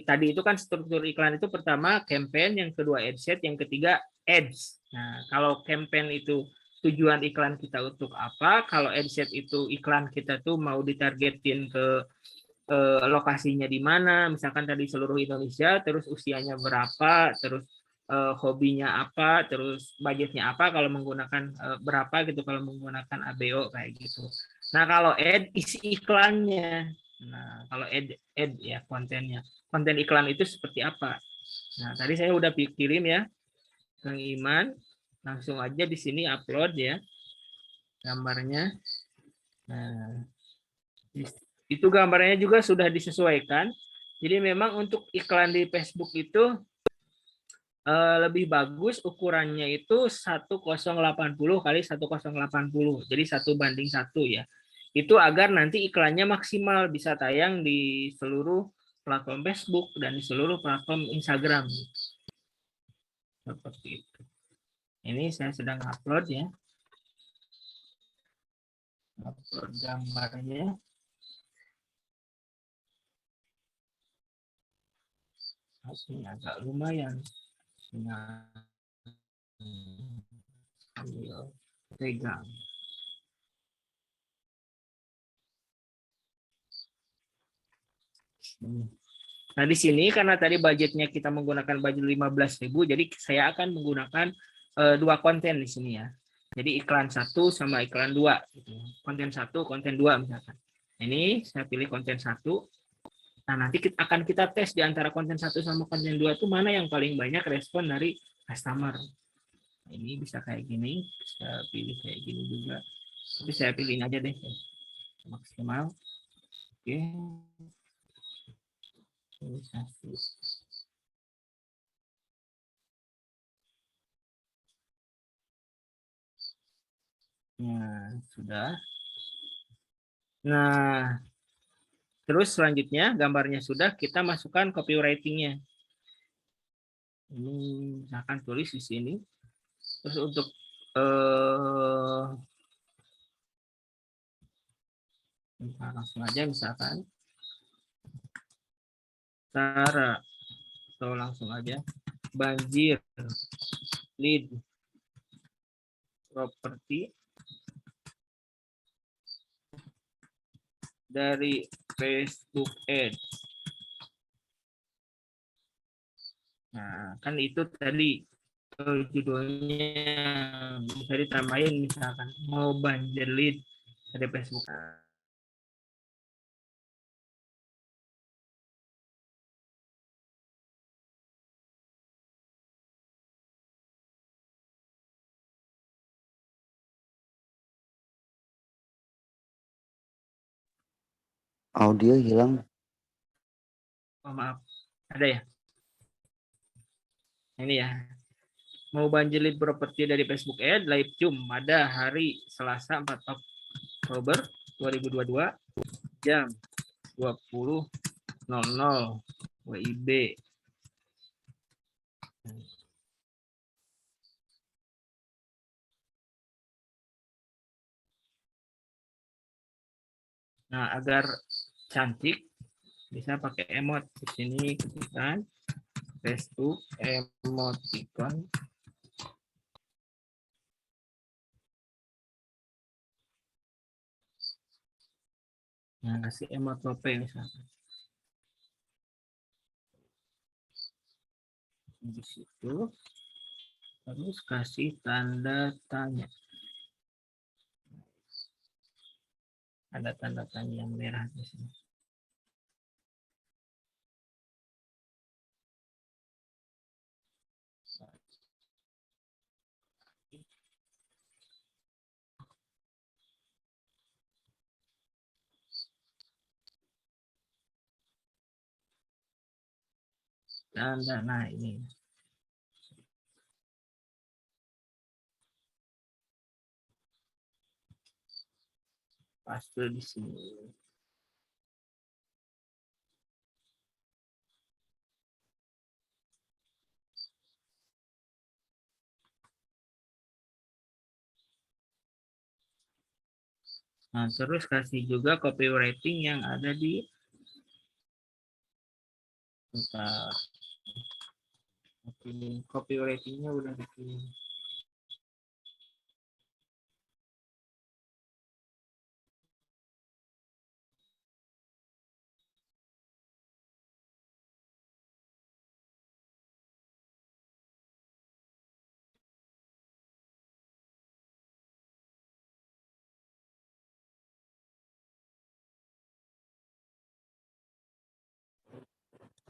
Speaker 2: tadi itu kan struktur iklan itu pertama campaign, yang kedua ad set, yang ketiga ads. Nah, kalau campaign itu tujuan iklan kita untuk apa, kalau ad set itu iklan kita tuh mau ditargetin ke lokasinya di mana, misalkan tadi seluruh Indonesia, terus usianya berapa, terus hobinya apa, terus budgetnya apa kalau menggunakan berapa gitu kalau menggunakan ABO kayak gitu. Nah, kalau ad isi iklannya. Nah, kalau ad ya kontennya. Konten iklan itu seperti apa? Nah, tadi saya udah kirim ya, Kang Iman. Langsung aja di sini upload ya gambarnya. Nah, itu gambarnya juga sudah disesuaikan. Jadi memang untuk iklan di Facebook itu lebih bagus ukurannya itu 1080 kali 1080. Jadi 1:1 ya. Itu agar nanti iklannya maksimal bisa tayang di seluruh platform Facebook dan di seluruh platform Instagram. Seperti itu. Ini saya sedang upload ya. Upload gambarnya. Ini agak lumayan. Nah, sambil pegang. Nah, di sini karena tadi budgetnya kita menggunakan budget 15.000, jadi saya akan menggunakan 2 konten di sini ya. Jadi iklan 1 sama iklan 2 gitu. Konten 1, konten 2 misalkan. Ini saya pilih konten 1. Nah, nanti akan kita tes di antara konten 1 sama konten 2 itu mana yang paling banyak respon dari customer. Ini bisa kayak gini, bisa pilih kayak gini juga. Tapi saya pilih aja deh, maksimal. Oke. Nah, sudah. Nah, terus selanjutnya gambarnya sudah, kita masukkan copywriting-nya. Ini misalkan tulis di sini. Terus untuk langsung aja misalkan cara atau langsung aja banjir lead properti dari Facebook Ads. Nah, kan itu tadi judulnya bisa ditambahin misalkan mau banjir lead dari Facebook.
Speaker 3: Audio hilang.
Speaker 2: Oh, maaf, ada ya? Ini ya. Mau banjir lead properti dari Facebook Ad live Zoom pada hari Selasa 4 Oktober 2022 jam 20.00 WIB. Nah, agar cantik bisa pakai emot. Di sini ketikkan Facebook emoticon. Nah, kasih emot tope misalkan. Di situ terus kasih tanda tanya. Ada tanda tanya yang merah di sini. Tanda, nah ini. Paste di sini. Nah, terus kasih juga copywriting yang ada di copywritingnya udah bikin.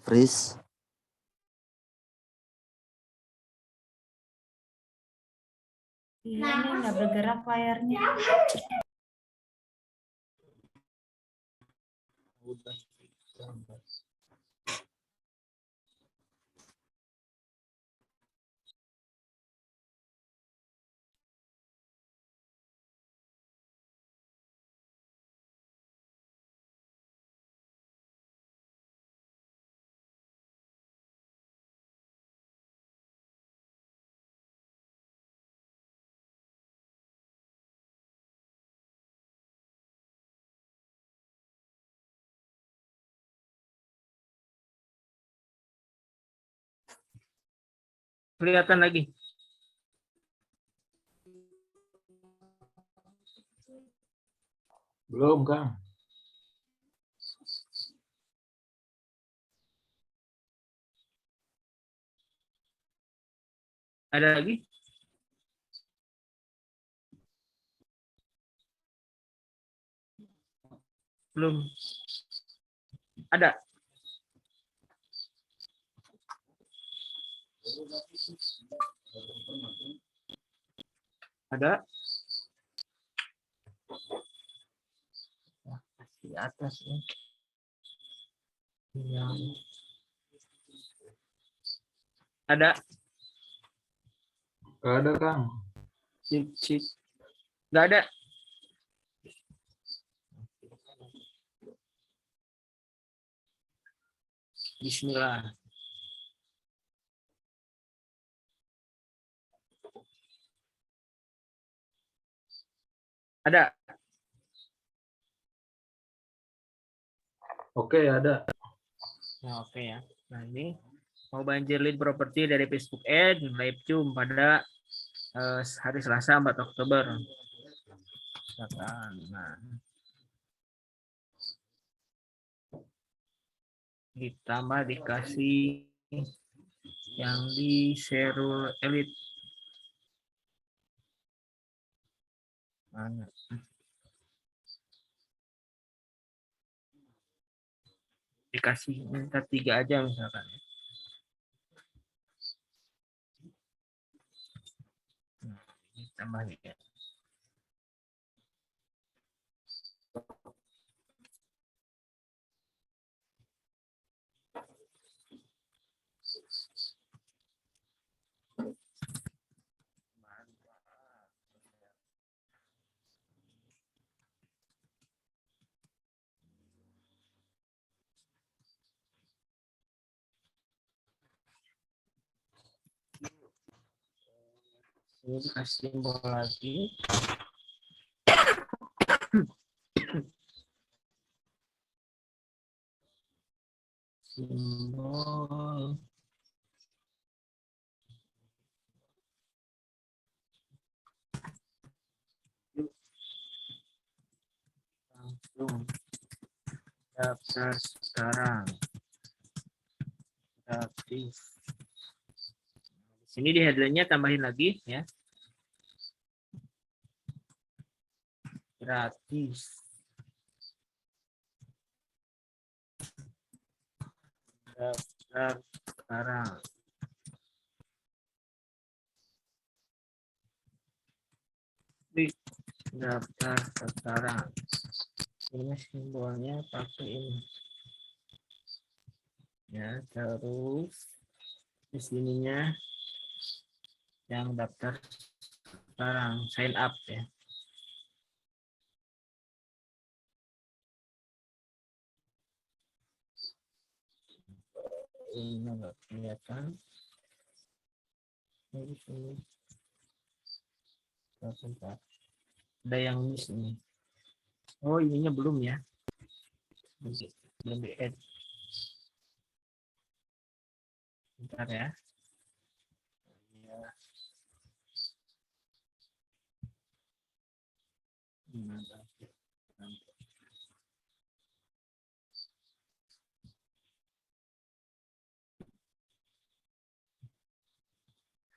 Speaker 3: Freeze.
Speaker 4: Iya nih nggak bergerak layarnya.
Speaker 2: Kelihatan lagi.
Speaker 5: Belum, Kang.
Speaker 2: Ada lagi? Belum. Ada. Ada? Di atas ya. Yang ada.
Speaker 5: Gak ada, Kang.
Speaker 2: Cik. Nggak ada. Bismillah. Ada.
Speaker 5: Oke, ada.
Speaker 2: Nah, oke ya. Nah, ini mau banjir lead properti dari Facebook Ad live Zoom pada hari Selasa 4 Oktober. Nah, ditambah dikasih yang di Serul Elite. Mana? Dikasih minta 3 aja misalkan. Nah, ini tambah 3. Ini dikasih simbol lagi. Simbol langsung daftar sekarang gratis. Di sini di header-nya tambahin lagi ya. Gratis. Daftar sekarang. Daftar sekarang. Ini simbolnya pakai ini. Ya, terus di sininya yang daftar sekarang sign up ya. Ini nggak kelihatan. Ini sini. Sebentar. Ada yang miss ini. Oh, ininya belum ya. Belum di add. Bentar ya.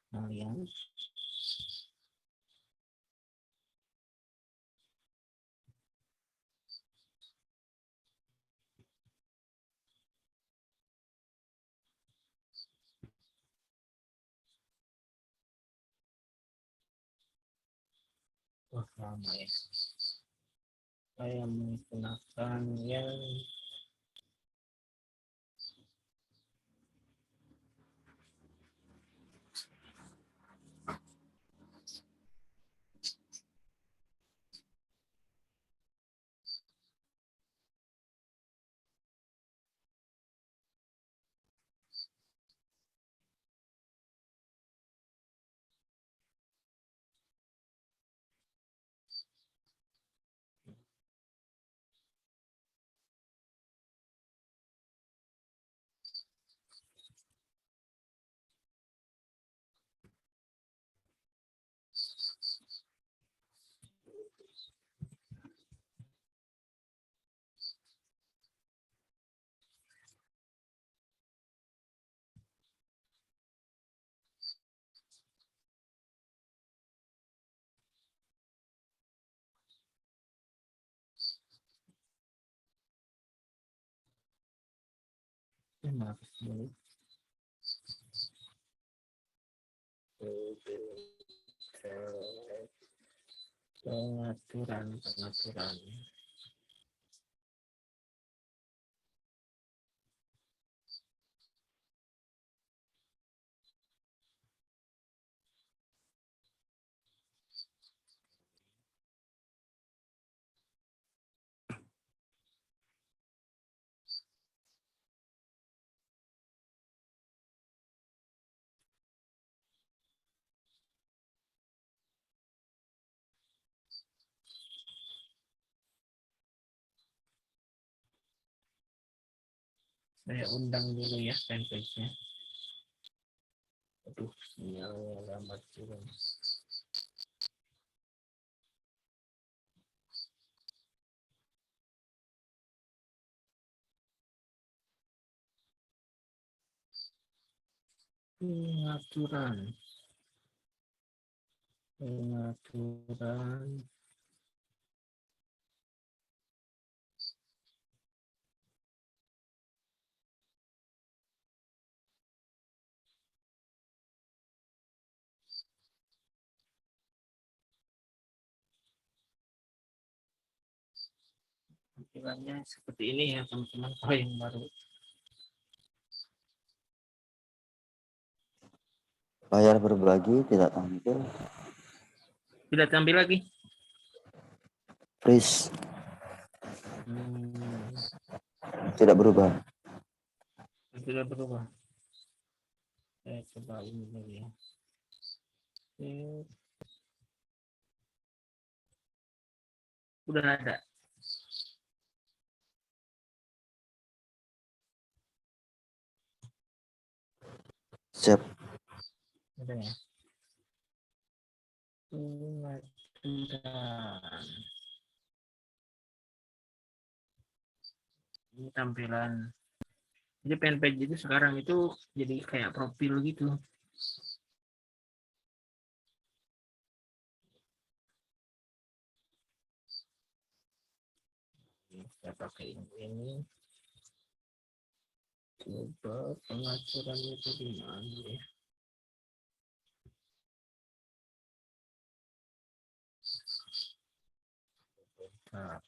Speaker 2: Kalian lama ya. Saya menggunakan yang maaf, Pengaturan. Saya undang dulu ya fanpage-nya. Aduh, sinyalnya lambat turun. Pengaturan. Tampilannya seperti ini ya teman-teman. Oh, yang baru.
Speaker 3: Layar berbagi tidak tampil.
Speaker 2: Tidak tampil lagi.
Speaker 3: Freeze.
Speaker 2: Hmm,
Speaker 3: Tidak berubah.
Speaker 2: Tidak berubah. Saya coba ini dulu ya. Udah ada.
Speaker 3: Siap.
Speaker 2: Ada ya. Pengaturan. Ini tampilan. Jadi fanpage itu sekarang itu jadi kayak profil gitu. Saya pakai ini. Coba pengaturan itu di mana ya? Nah,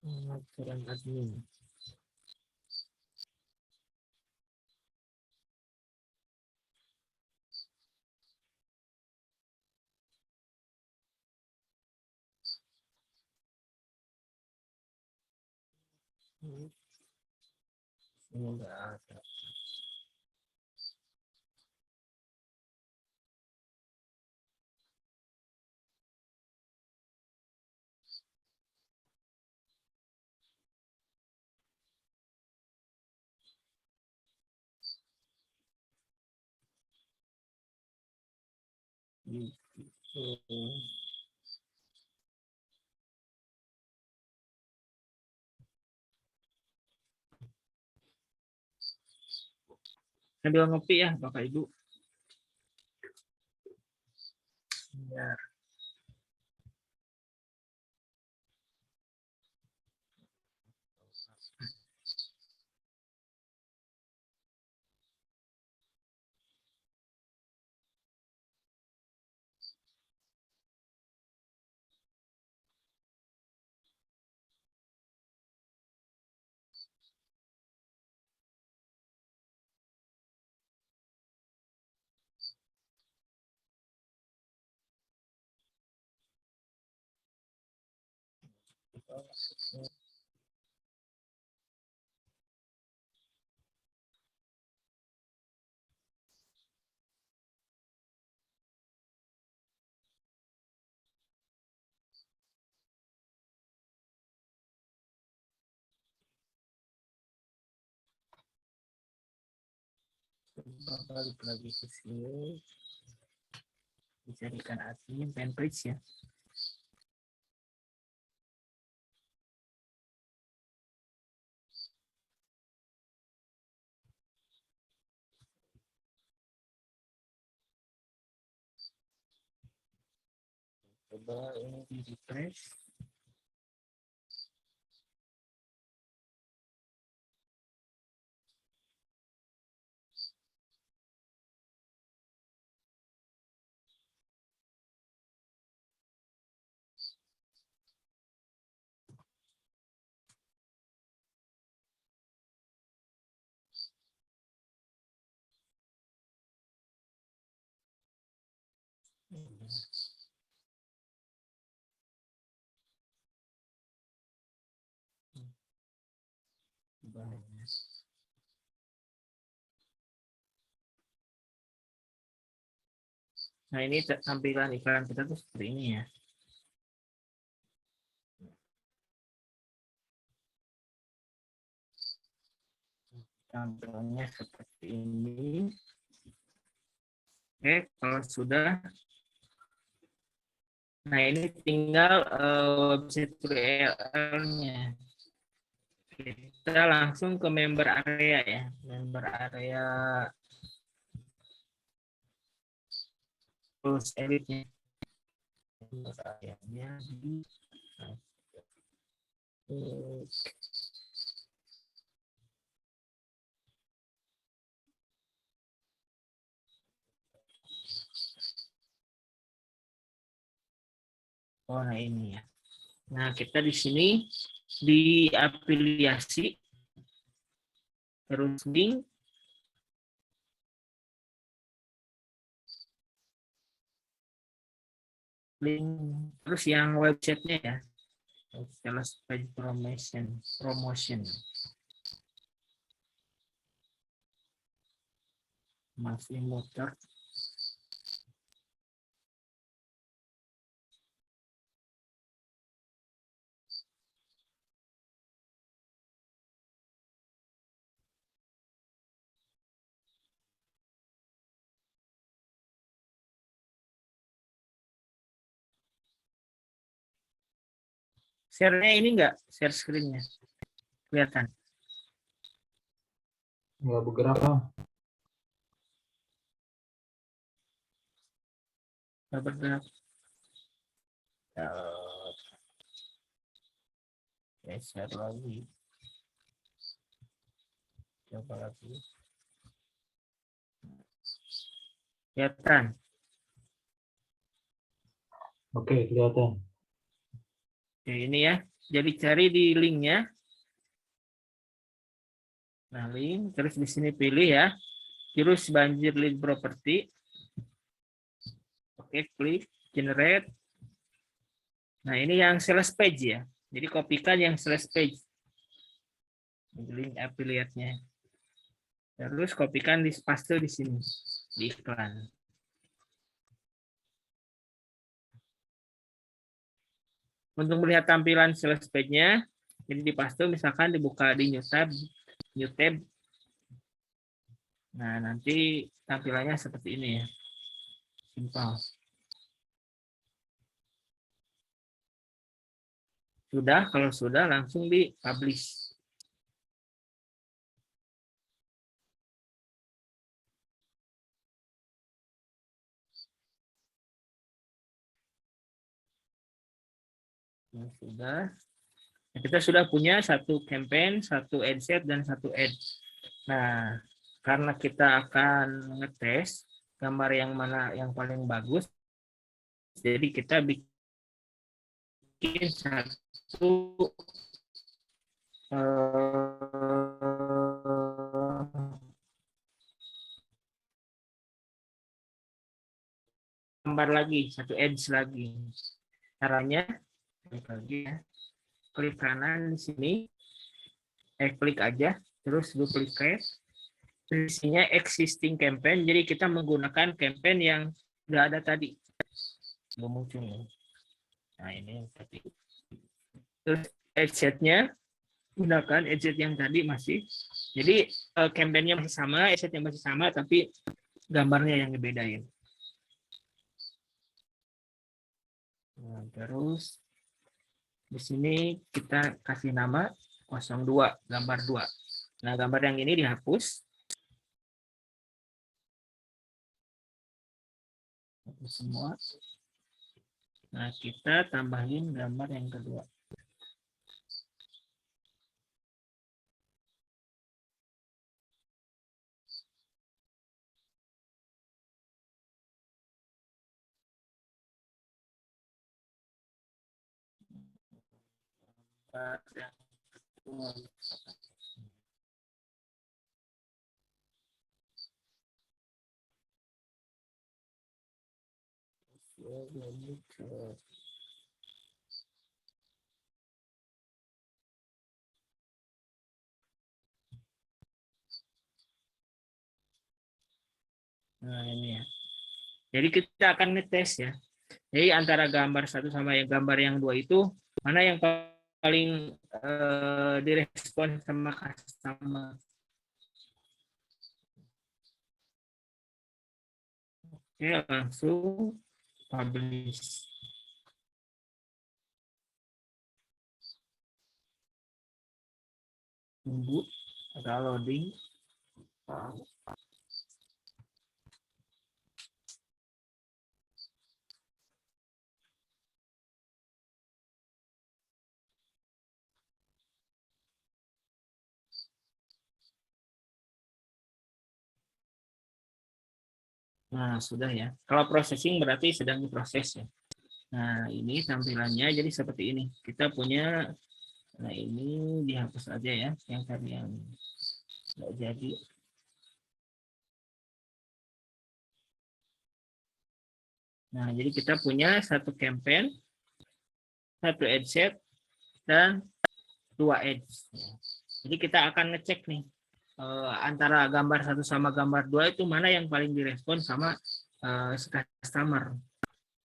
Speaker 2: pengaturan admin. Ini enggak ada. Gitu. Sambil ngopi ya Bapak Ibu. Ya. Coba balik lagi ke sini. Dicarikan admin fanpage ya. Coba ini di refresh. Nah, ini tampilan iklan kita tuh seperti ini ya. Tampilannya seperti ini. Oke, kalau sudah, nah ini tinggal website URL-nya. Kita langsung ke member area ya, member area tools editnya. Member area-nya di oh, nah ini ya. Nah, kita di sini di afiliasi terus link terus yang websitenya ya, sales page promotion masih muter. Share-nya ini enggak, share screen-nya kelihatan.
Speaker 5: Nggak bergerak, Bang.
Speaker 2: Nggak bergerak. Share lagi. Coba lagi. Kelihatan.
Speaker 5: Oke, kelihatan.
Speaker 2: Oke, ini ya. Jadi cari di linknya. Nah, link. Terus di sini pilih ya. Terus banjir link property. Oke, klik. Generate. Nah, ini yang sales page ya. Jadi kopikan yang sales page. Link affiliate-nya. Terus kopikan di paste di sini. Di iklan. Untuk melihat tampilan sales page-nya, jadi di paste misalkan dibuka di new tab. Nah, nanti tampilannya seperti ini ya. Simpel. Sudah, kalau sudah langsung di publish. Nah, sudah. Nah, kita sudah punya satu campaign, satu ad set, dan satu ad. Nah, karena kita akan ngetes gambar yang mana yang paling bagus, jadi kita bikin satu gambar lagi, satu ads lagi. Caranya, klik lagi ya. Klik kanan di sini, klik aja, terus duplicate. Isinya existing campaign, jadi kita menggunakan campaign yang udah ada tadi. Belum muncul. Nah, ini tadi. Terus adset-nya, gunakan adset yang tadi masih. Jadi campaign-nya masih sama, adset-nya masih sama, tapi gambarnya yang dibedain. Nah, terus di sini kita kasih nama 02, gambar 2. Nah, gambar yang ini dihapus. Hapus semua. Nah, kita tambahin gambar yang kedua. Nah, ini ya. Jadi kita akan ngetes ya. Jadi antara gambar satu sama yang gambar yang dua itu mana yang paling direspon sama customer. Oke, langsung publish. Tunggu agak loading. Nah, sudah ya. Kalau processing berarti sedang diproses ya. Nah, ini tampilannya jadi seperti ini. Kita punya, nah ini dihapus aja ya, yang tadi yang nggak jadi. Nah, jadi kita punya satu campaign, satu ad set, dan 2 ads. Jadi kita akan ngecek nih, antara gambar satu sama gambar dua itu mana yang paling direspon sama customer,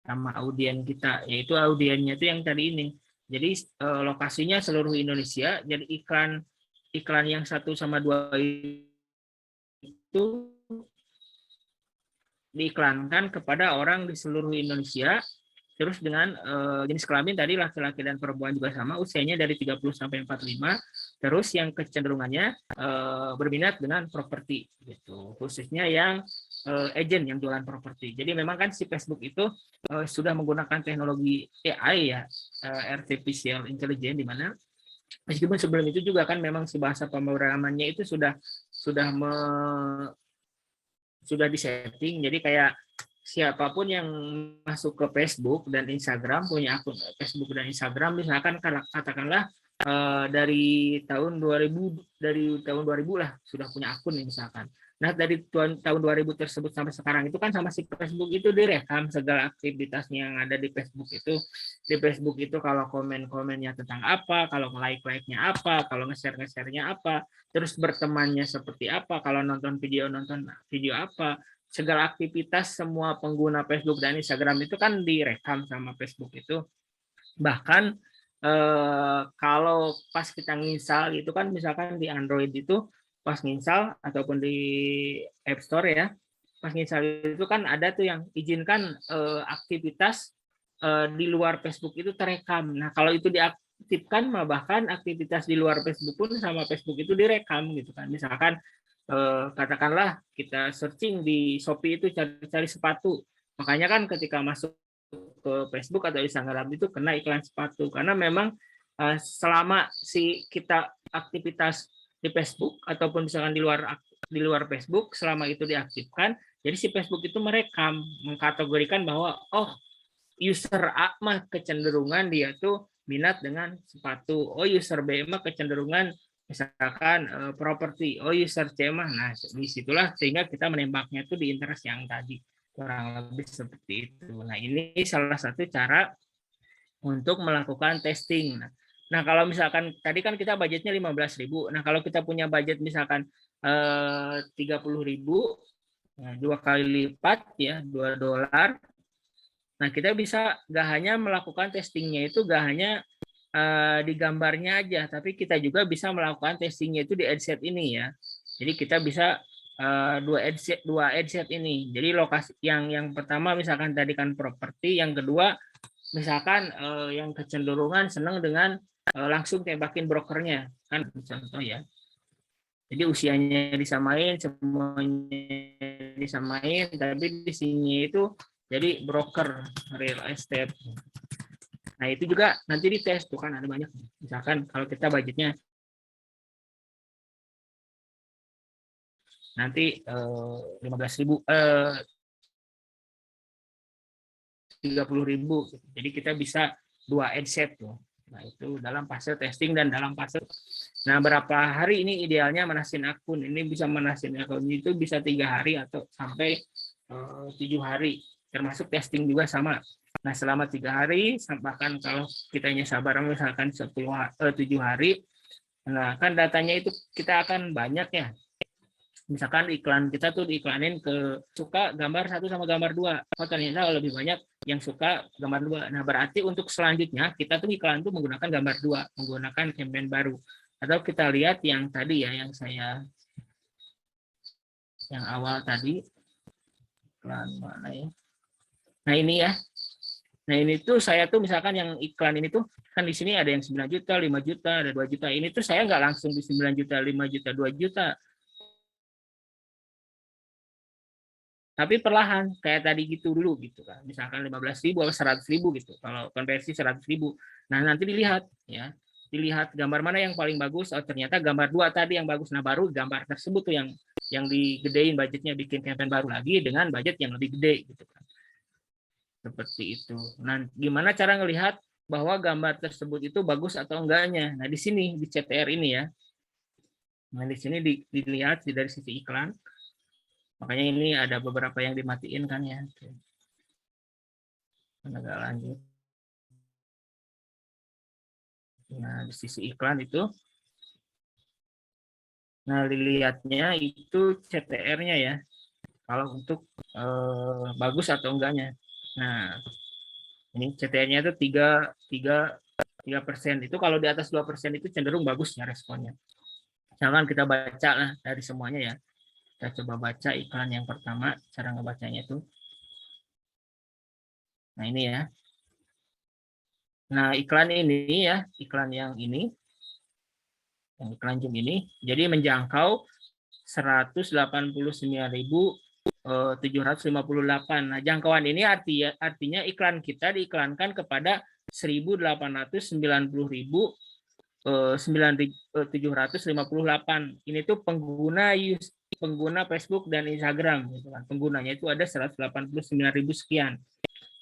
Speaker 2: sama audien kita, yaitu audiennya itu yang tadi ini. Jadi lokasinya seluruh Indonesia. Jadi iklan yang satu sama dua itu diiklankan kepada orang di seluruh Indonesia. Terus dengan jenis kelamin tadi laki-laki dan perempuan juga sama, usianya dari 30 sampai 45. Terus yang kecenderungannya berminat dengan properti gitu. Khususnya yang agent yang jualan properti. Jadi memang kan si Facebook itu sudah menggunakan teknologi AI ya, artificial intelligence, di mana meskipun sebelum itu juga kan memang si bahasa pemrogramannya itu sudah disetting. Jadi kayak siapapun yang masuk ke Facebook dan Instagram, punya akun Facebook dan Instagram, misalkan katakanlah dari tahun 2000 lah sudah punya akun misalkan. Nah, dari tahun 2000 tersebut sampai sekarang itu kan sama si Facebook itu direkam segala aktivitasnya yang ada di Facebook itu. Di Facebook itu kalau komen-komennya tentang apa, kalau like-like-nya apa, kalau nge-share-nya apa, terus bertemannya seperti apa, kalau nonton video apa, segala aktivitas semua pengguna Facebook dan Instagram itu kan direkam sama Facebook itu. Bahkan kalau pas kita nginstal itu kan, misalkan di Android itu pas nginstal ataupun di App Store ya, pas nginstal itu kan ada tuh yang izinkan aktivitas di luar Facebook itu terekam. Nah, kalau itu diaktifkan, bahkan aktivitas di luar Facebook pun sama Facebook itu direkam gitu kan. Misalkan katakanlah kita searching di Shopee itu cari sepatu. Makanya kan ketika masuk ke Facebook atau Instagram itu kena iklan sepatu, karena memang selama si kita aktivitas di Facebook ataupun misalkan di luar Facebook, selama itu diaktifkan, jadi si Facebook itu merekam, mengkategorikan bahwa user A mah kecenderungan dia tuh minat dengan sepatu, user B mah kecenderungan misalkan properti, user C mah, nah disitulah sehingga kita menembaknya tuh di interest yang tadi, kurang lebih seperti itu. Nah, ini salah satu cara untuk melakukan testing. Nah, kalau misalkan tadi kan kita budgetnya 15.000. Nah, kalau kita punya budget misalkan 30.000, nah, 2 kali lipat ya, $2. Nah, kita bisa gak hanya melakukan testingnya itu gak hanya di gambarnya aja, tapi kita juga bisa melakukan testingnya itu di adset ini ya. Jadi kita bisa dua adset ini. Jadi lokasi yang pertama misalkan tadi kan properti, yang kedua misalkan yang kecenderungan senang dengan langsung tembakin brokernya kan, contoh ya. Jadi usianya disamain, semuanya disamain, tapi di sini itu Jadi broker real estate. Nah, itu juga nanti dites tuh kan ada banyak. Misalkan kalau kita budgetnya nanti 15.000 30.000. Jadi kita bisa 2 adset tuh. Nah, itu dalam fase testing dan dalam fase. Nah, berapa hari ini idealnya manasin akun? Ini bisa manasin akun itu bisa 3 hari atau sampai 7 hari. Termasuk testing juga sama. Nah, selama 3 hari, bahkan kalau kitanya sabar misalkan 7 hari, nah kan datanya itu kita akan banyak ya. Misalkan iklan kita tuh diiklanin ke suka gambar 1 sama gambar 2. Oh, ternyata lebih banyak yang suka gambar 2. Nah, berarti untuk selanjutnya kita tuh iklan tuh menggunakan gambar 2, menggunakan campaign baru. Atau kita lihat yang tadi ya, yang awal tadi, iklan mana ya? Nah, ini ya. Nah, ini tuh saya tuh misalkan yang iklan ini tuh kan di sini ada yang 9 juta, 5 juta, ada 2 juta. Ini tuh saya nggak langsung di 9 juta, 5 juta, 2 juta. Tapi perlahan kayak tadi gitu dulu gitu kan. Misalkan 15.000 atau 100.000 gitu. Kalau konversi 100.000. Nah, nanti dilihat ya. Dilihat gambar mana yang paling bagus. Oh, ternyata gambar 2 tadi yang bagus. Nah, baru gambar tersebut tuh yang digedein budgetnya, bikin campaign baru lagi dengan budget yang lebih gede gitu kan. Seperti itu. Nah, gimana cara ngelihat bahwa gambar tersebut itu bagus atau enggaknya? Nah, di sini di CTR ini ya. Nah, di sini dilihat dari sisi iklan. Makanya ini ada beberapa yang dimatiin kan ya. Agak lanjut. Nah, di sisi iklan itu. Nah, dilihatnya itu CTR-nya ya. Kalau untuk bagus atau enggaknya. Nah, ini CTR-nya itu 3%. Itu kalau di atas 2% itu cenderung bagus ya responnya. Jangan kita baca lah dari semuanya ya. Kita coba baca iklan yang pertama, cara ngebacanya itu. Nah, ini ya. Nah, iklan ini ya, iklan yang ini, yang iklan Zoom ini, jadi menjangkau 189.758. Nah, jangkauan ini artinya iklan kita diiklankan kepada 1.890.758. Ini tuh pengguna Facebook dan Instagram gitu kan. Penggunanya itu ada 189.000 sekian.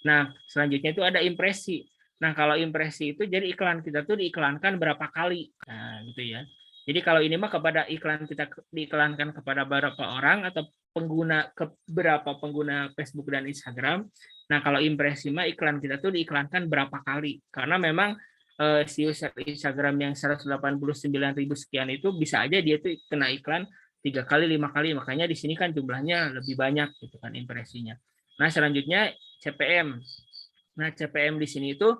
Speaker 2: Nah, selanjutnya itu ada impresi. Nah, kalau impresi itu jadi iklan kita tuh diiklankan berapa kali. Nah, gitu ya. Jadi kalau ini mah kepada iklan kita diiklankan kepada berapa orang atau berapa pengguna Facebook dan Instagram. Nah, kalau impresi mah iklan kita tuh diiklankan berapa kali. Karena memang si user Instagram yang 189.000 sekian itu bisa aja dia tuh kena iklan 3 kali, 5 kali. Makanya di sini kan jumlahnya lebih banyak gitu kan impresinya. Nah, selanjutnya CPM. Nah, CPM di sini itu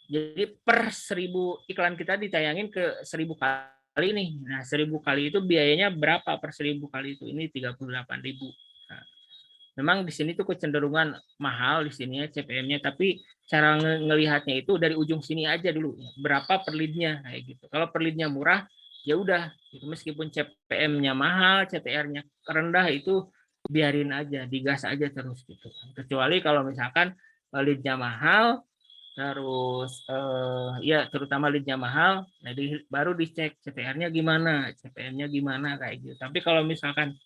Speaker 2: jadi per 1.000 iklan kita ditayangin ke 1.000 kali nih. Nah, 1.000 kali itu biayanya berapa per 1.000 kali itu? Ini 38.000. Nah, memang di sini tuh kecenderungan mahal di sini ya CPM-nya, tapi cara ngelihatnya itu dari ujung sini aja dulu. Berapa per lead-nya kayak gitu. Kalau per lead-nya murah, ya udah, meskipun CPM-nya mahal, CTR-nya rendah itu biarin aja, digas aja terus gitu. Kecuali kalau misalkan lead-nya mahal, terus ya terutama lead-nya mahal, jadi baru dicek CTR-nya gimana, CPM-nya gimana kayak gitu. Tapi kalau misalkan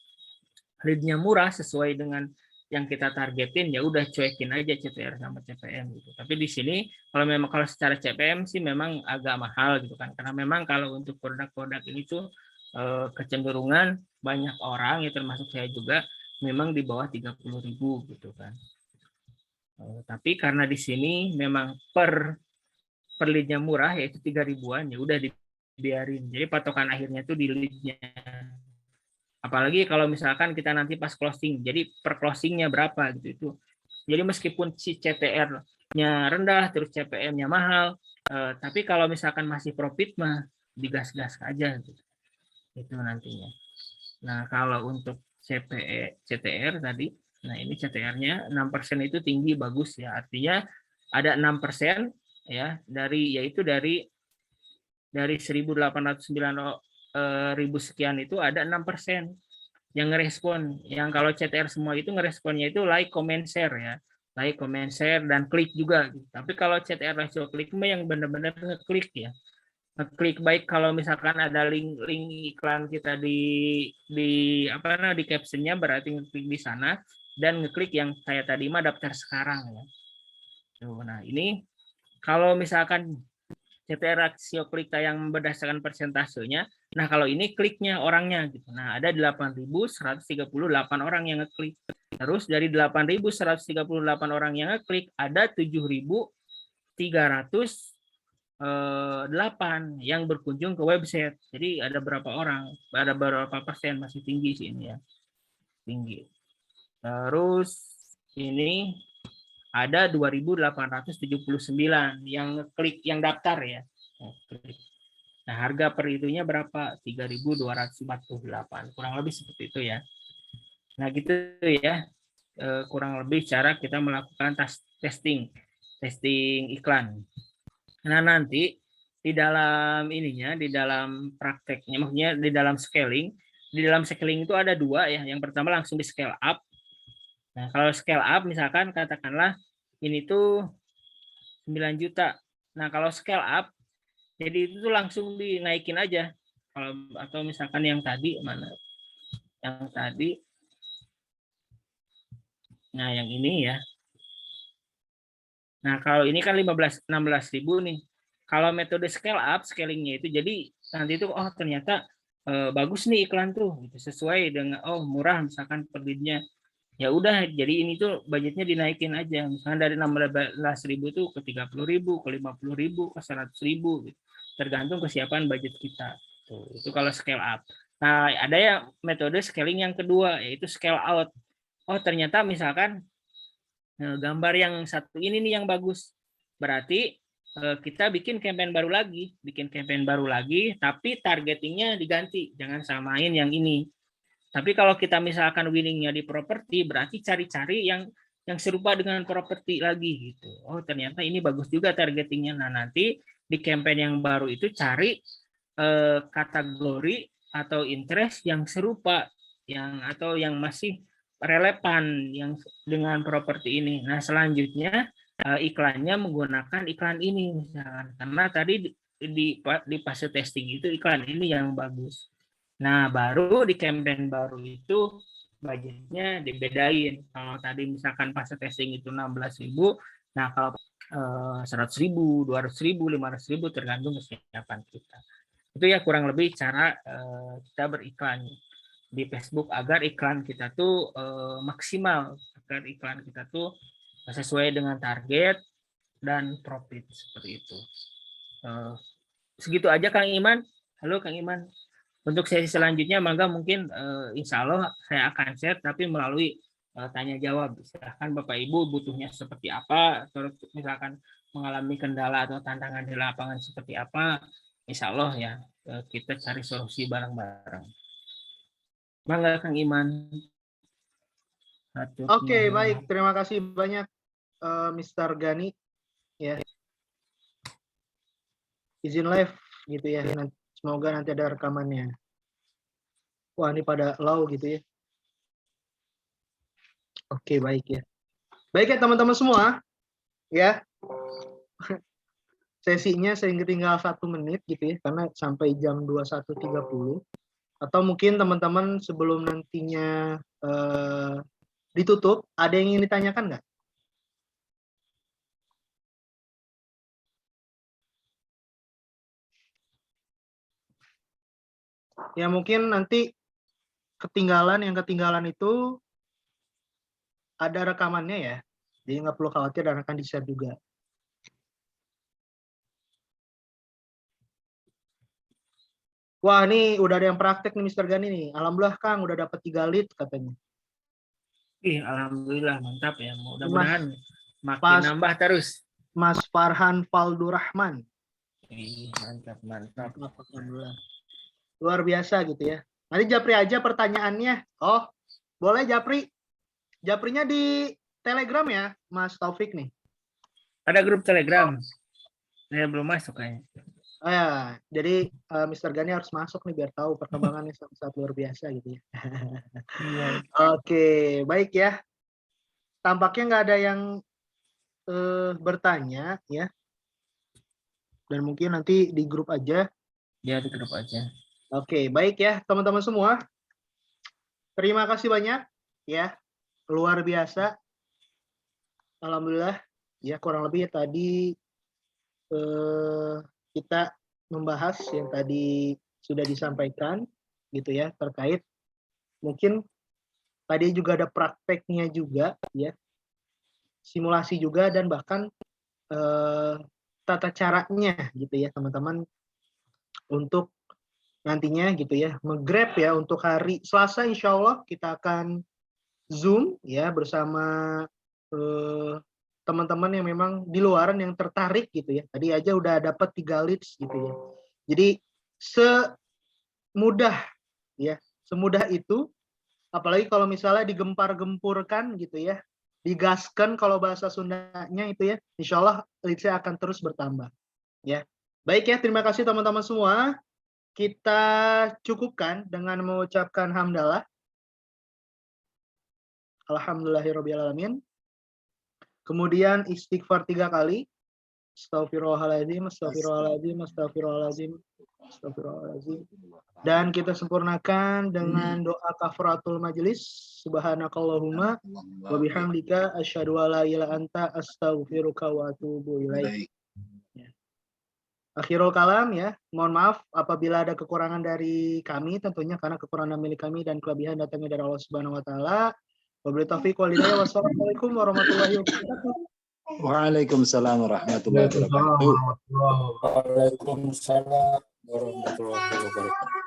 Speaker 2: lead-nya murah sesuai dengan yang kita targetin, ya udah cuekin aja CTR sama CPM gitu. Tapi di sini kalau secara CPM sih memang agak mahal gitu kan, karena memang kalau untuk produk-produk ini tuh kecenderungan banyak orang ya termasuk saya juga memang di bawah 30.000 gitu kan. Tapi karena di sini memang per lead-nya murah yaitu 3.000-an, ya udah dibiarin. Jadi patokan akhirnya tuh di lead-nya. Apalagi kalau misalkan kita nanti pas closing, jadi per closingnya berapa gitu itu. Jadi meskipun si CTR-nya rendah, terus CPM-nya mahal, tapi kalau misalkan masih profit mah digas-gas aja gitu. Itu nantinya. Nah, kalau untuk CTR tadi, nah ini CTR-nya 6% itu tinggi bagus ya. Artinya ada 6% ya dari 1.809.000 sekian itu ada 6%. yang ngerespon, yang kalau CTR semua itu ngeresponnya itu like, comment, share ya. Like, comment, share, dan klik juga. Tapi kalau CTR ratio klik mah yang benar-benar ngeklik ya. Ngeklik baik kalau misalkan ada link iklan kita di apa namanya di captionnya berarti ngeklik di sana, dan ngeklik yang kayak tadi mah daftar sekarang ya. Tuh, nah ini kalau misalkan CTR rasio klik yang berdasarkan persentasenya. Nah, kalau ini kliknya orangnya gitu. Nah, ada 8.138 orang yang ngeklik. Terus dari 8.138 orang yang ngeklik, ada 7.308 yang berkunjung ke website. Jadi ada berapa orang? Ada berapa persen? Masih tinggi sih ini ya. Tinggi. Terus ini ada 2.879 yang klik, yang daftar ya. Nah, harga per itunya berapa? 3.248. Kurang lebih seperti itu ya. Nah, gitu ya. Kurang lebih cara kita melakukan testing iklan. Nah, nanti di dalam ininya, di dalam prakteknya, maksudnya di dalam scaling itu ada dua ya. Yang pertama langsung di scale up. Nah, kalau scale up misalkan katakanlah ini tuh 9 juta. Nah, kalau scale up jadi itu tuh langsung dinaikin aja. Kalau atau misalkan yang tadi mana? Yang tadi. Nah, yang ini ya. Nah, kalau ini kan 16.000 nih. Kalau metode scale up, scalingnya itu jadi nanti itu ternyata bagus nih iklan tuh gitu, sesuai dengan murah misalkan per lead-nya. Ya udah, jadi ini tuh budgetnya dinaikin aja, misalnya dari 16.000 tuh ke 30.000, ke 50.000, ke 100.000 gitu. Tergantung kesiapan budget kita. Tuh, itu kalau scale up. Nah, ada yang metode scaling yang kedua, yaitu scale out. Ternyata misalkan gambar yang satu ini nih yang bagus. Berarti kita bikin campaign baru lagi, tapi targetingnya diganti, jangan samain yang ini. Tapi kalau kita misalkan winningnya di properti, berarti cari-cari yang serupa dengan properti lagi gitu. Ternyata ini bagus juga targetingnya. Nah, nanti di campaign yang baru itu cari kategori atau interest yang serupa, atau yang masih relevan yang dengan properti ini. Nah, selanjutnya iklannya menggunakan iklan ini misalkan. Karena tadi di fase testing itu iklan ini yang bagus. Nah, baru di campaign baru itu budgetnya dibedain. Kalau tadi misalkan fase testing itu 16.000, nah kalau 100.000, 200.000, 500.000 tergantung kesiapan kita. Itu ya kurang lebih cara kita beriklan di Facebook agar iklan kita tuh maksimal, agar iklan kita tuh sesuai dengan target dan profit seperti itu. Segitu aja Kang Iman. Halo Kang Iman. Untuk sesi selanjutnya, maka mungkin insya Allah saya akan share, tapi melalui tanya jawab. Silahkan Bapak Ibu butuhnya seperti apa, atau misalkan mengalami kendala atau tantangan di lapangan seperti apa, insya Allah ya kita cari solusi bareng-bareng. Bangga Kang Iman.
Speaker 1: Oke, baik. Terima kasih banyak Mr. Gani. Ya. Izin live gitu ya. Semoga nanti ada rekamannya. Wah, ini pada low gitu ya. Oke, baik ya. Baik ya teman-teman semua. Ya. Sesinya sehingga tinggal 1 menit gitu ya. Karena sampai jam 21.30. Atau mungkin teman-teman sebelum nantinya ditutup, ada yang ingin ditanyakan nggak? Ya mungkin nanti yang ketinggalan itu ada rekamannya ya. Jadi nggak perlu khawatir dan akan di-share juga. Wah, ini udah ada yang praktek nih Mr. Gani nih. Alhamdulillah Kang, udah dapat 3 lead katanya.
Speaker 2: Alhamdulillah, mantap ya. Mudah-mudahan makin nambah terus.
Speaker 1: Mas Farhan Faldurrahman.
Speaker 2: Mantap.
Speaker 1: Alhamdulillah. Luar biasa gitu ya. Nanti Japri aja pertanyaannya. Oh, boleh Japri. Japrinya di Telegram ya, Mas Taufik nih.
Speaker 2: Ada grup Telegram. Saya belum masuk kayaknya.
Speaker 1: Oh ya, jadi Mr. Gani harus masuk nih biar tahu perkembangannya sangat luar biasa gitu ya.
Speaker 2: Iya.
Speaker 1: Oke, baik ya. Tampaknya nggak ada yang bertanya ya. Dan mungkin nanti di grup aja.
Speaker 2: Ya, di grup aja.
Speaker 1: Oke, baik ya teman-teman semua. Terima kasih banyak ya. Luar biasa. Alhamdulillah ya, kurang lebih tadi kita membahas yang tadi sudah disampaikan gitu ya, terkait mungkin tadi juga ada prakteknya juga ya, simulasi juga, dan bahkan tata caranya gitu ya teman-teman, untuk nantinya gitu ya nge-grab ya untuk hari Selasa insya Allah kita akan Zoom ya bersama teman-teman yang memang di luaran yang tertarik gitu ya. Tadi aja udah dapat 3 leads gitu ya. Jadi semudah itu, apalagi kalau misalnya digempar-gempurkan gitu ya, digaskan kalau bahasa Sundanya itu ya, insya Allah leads-nya akan terus bertambah ya. Baik ya, terima kasih teman-teman semua. Kita cukupkan dengan mengucapkan hamdalah. Alhamdulillahirrabbilalamin. Kemudian istighfar 3 kali. Astagfirullahaladzim, astagfirullahaladzim, astagfirullahaladzim, astagfirullahaladzim. Dan kita sempurnakan dengan doa kafaratul majelis. Subhanakallahumma wa bihamdika asyhadu alla ilaha anta astaghfiruka wa atubu ilaik. Akhirul kalam ya. Mohon maaf apabila ada kekurangan dari kami, tentunya karena kekurangan milik kami dan kelebihan datangnya dari Allah Subhanahu wa taala. Wabillahi taufiq wal hidayah. Wassalamualaikum warahmatullahi wabarakatuh.
Speaker 6: Waalaikumsalam warahmatullahi wabarakatuh.
Speaker 5: Waalaikumsalam warahmatullahi wabarakatuh.
Speaker 2: Waalaikumsalam warahmatullahi wabarakatuh.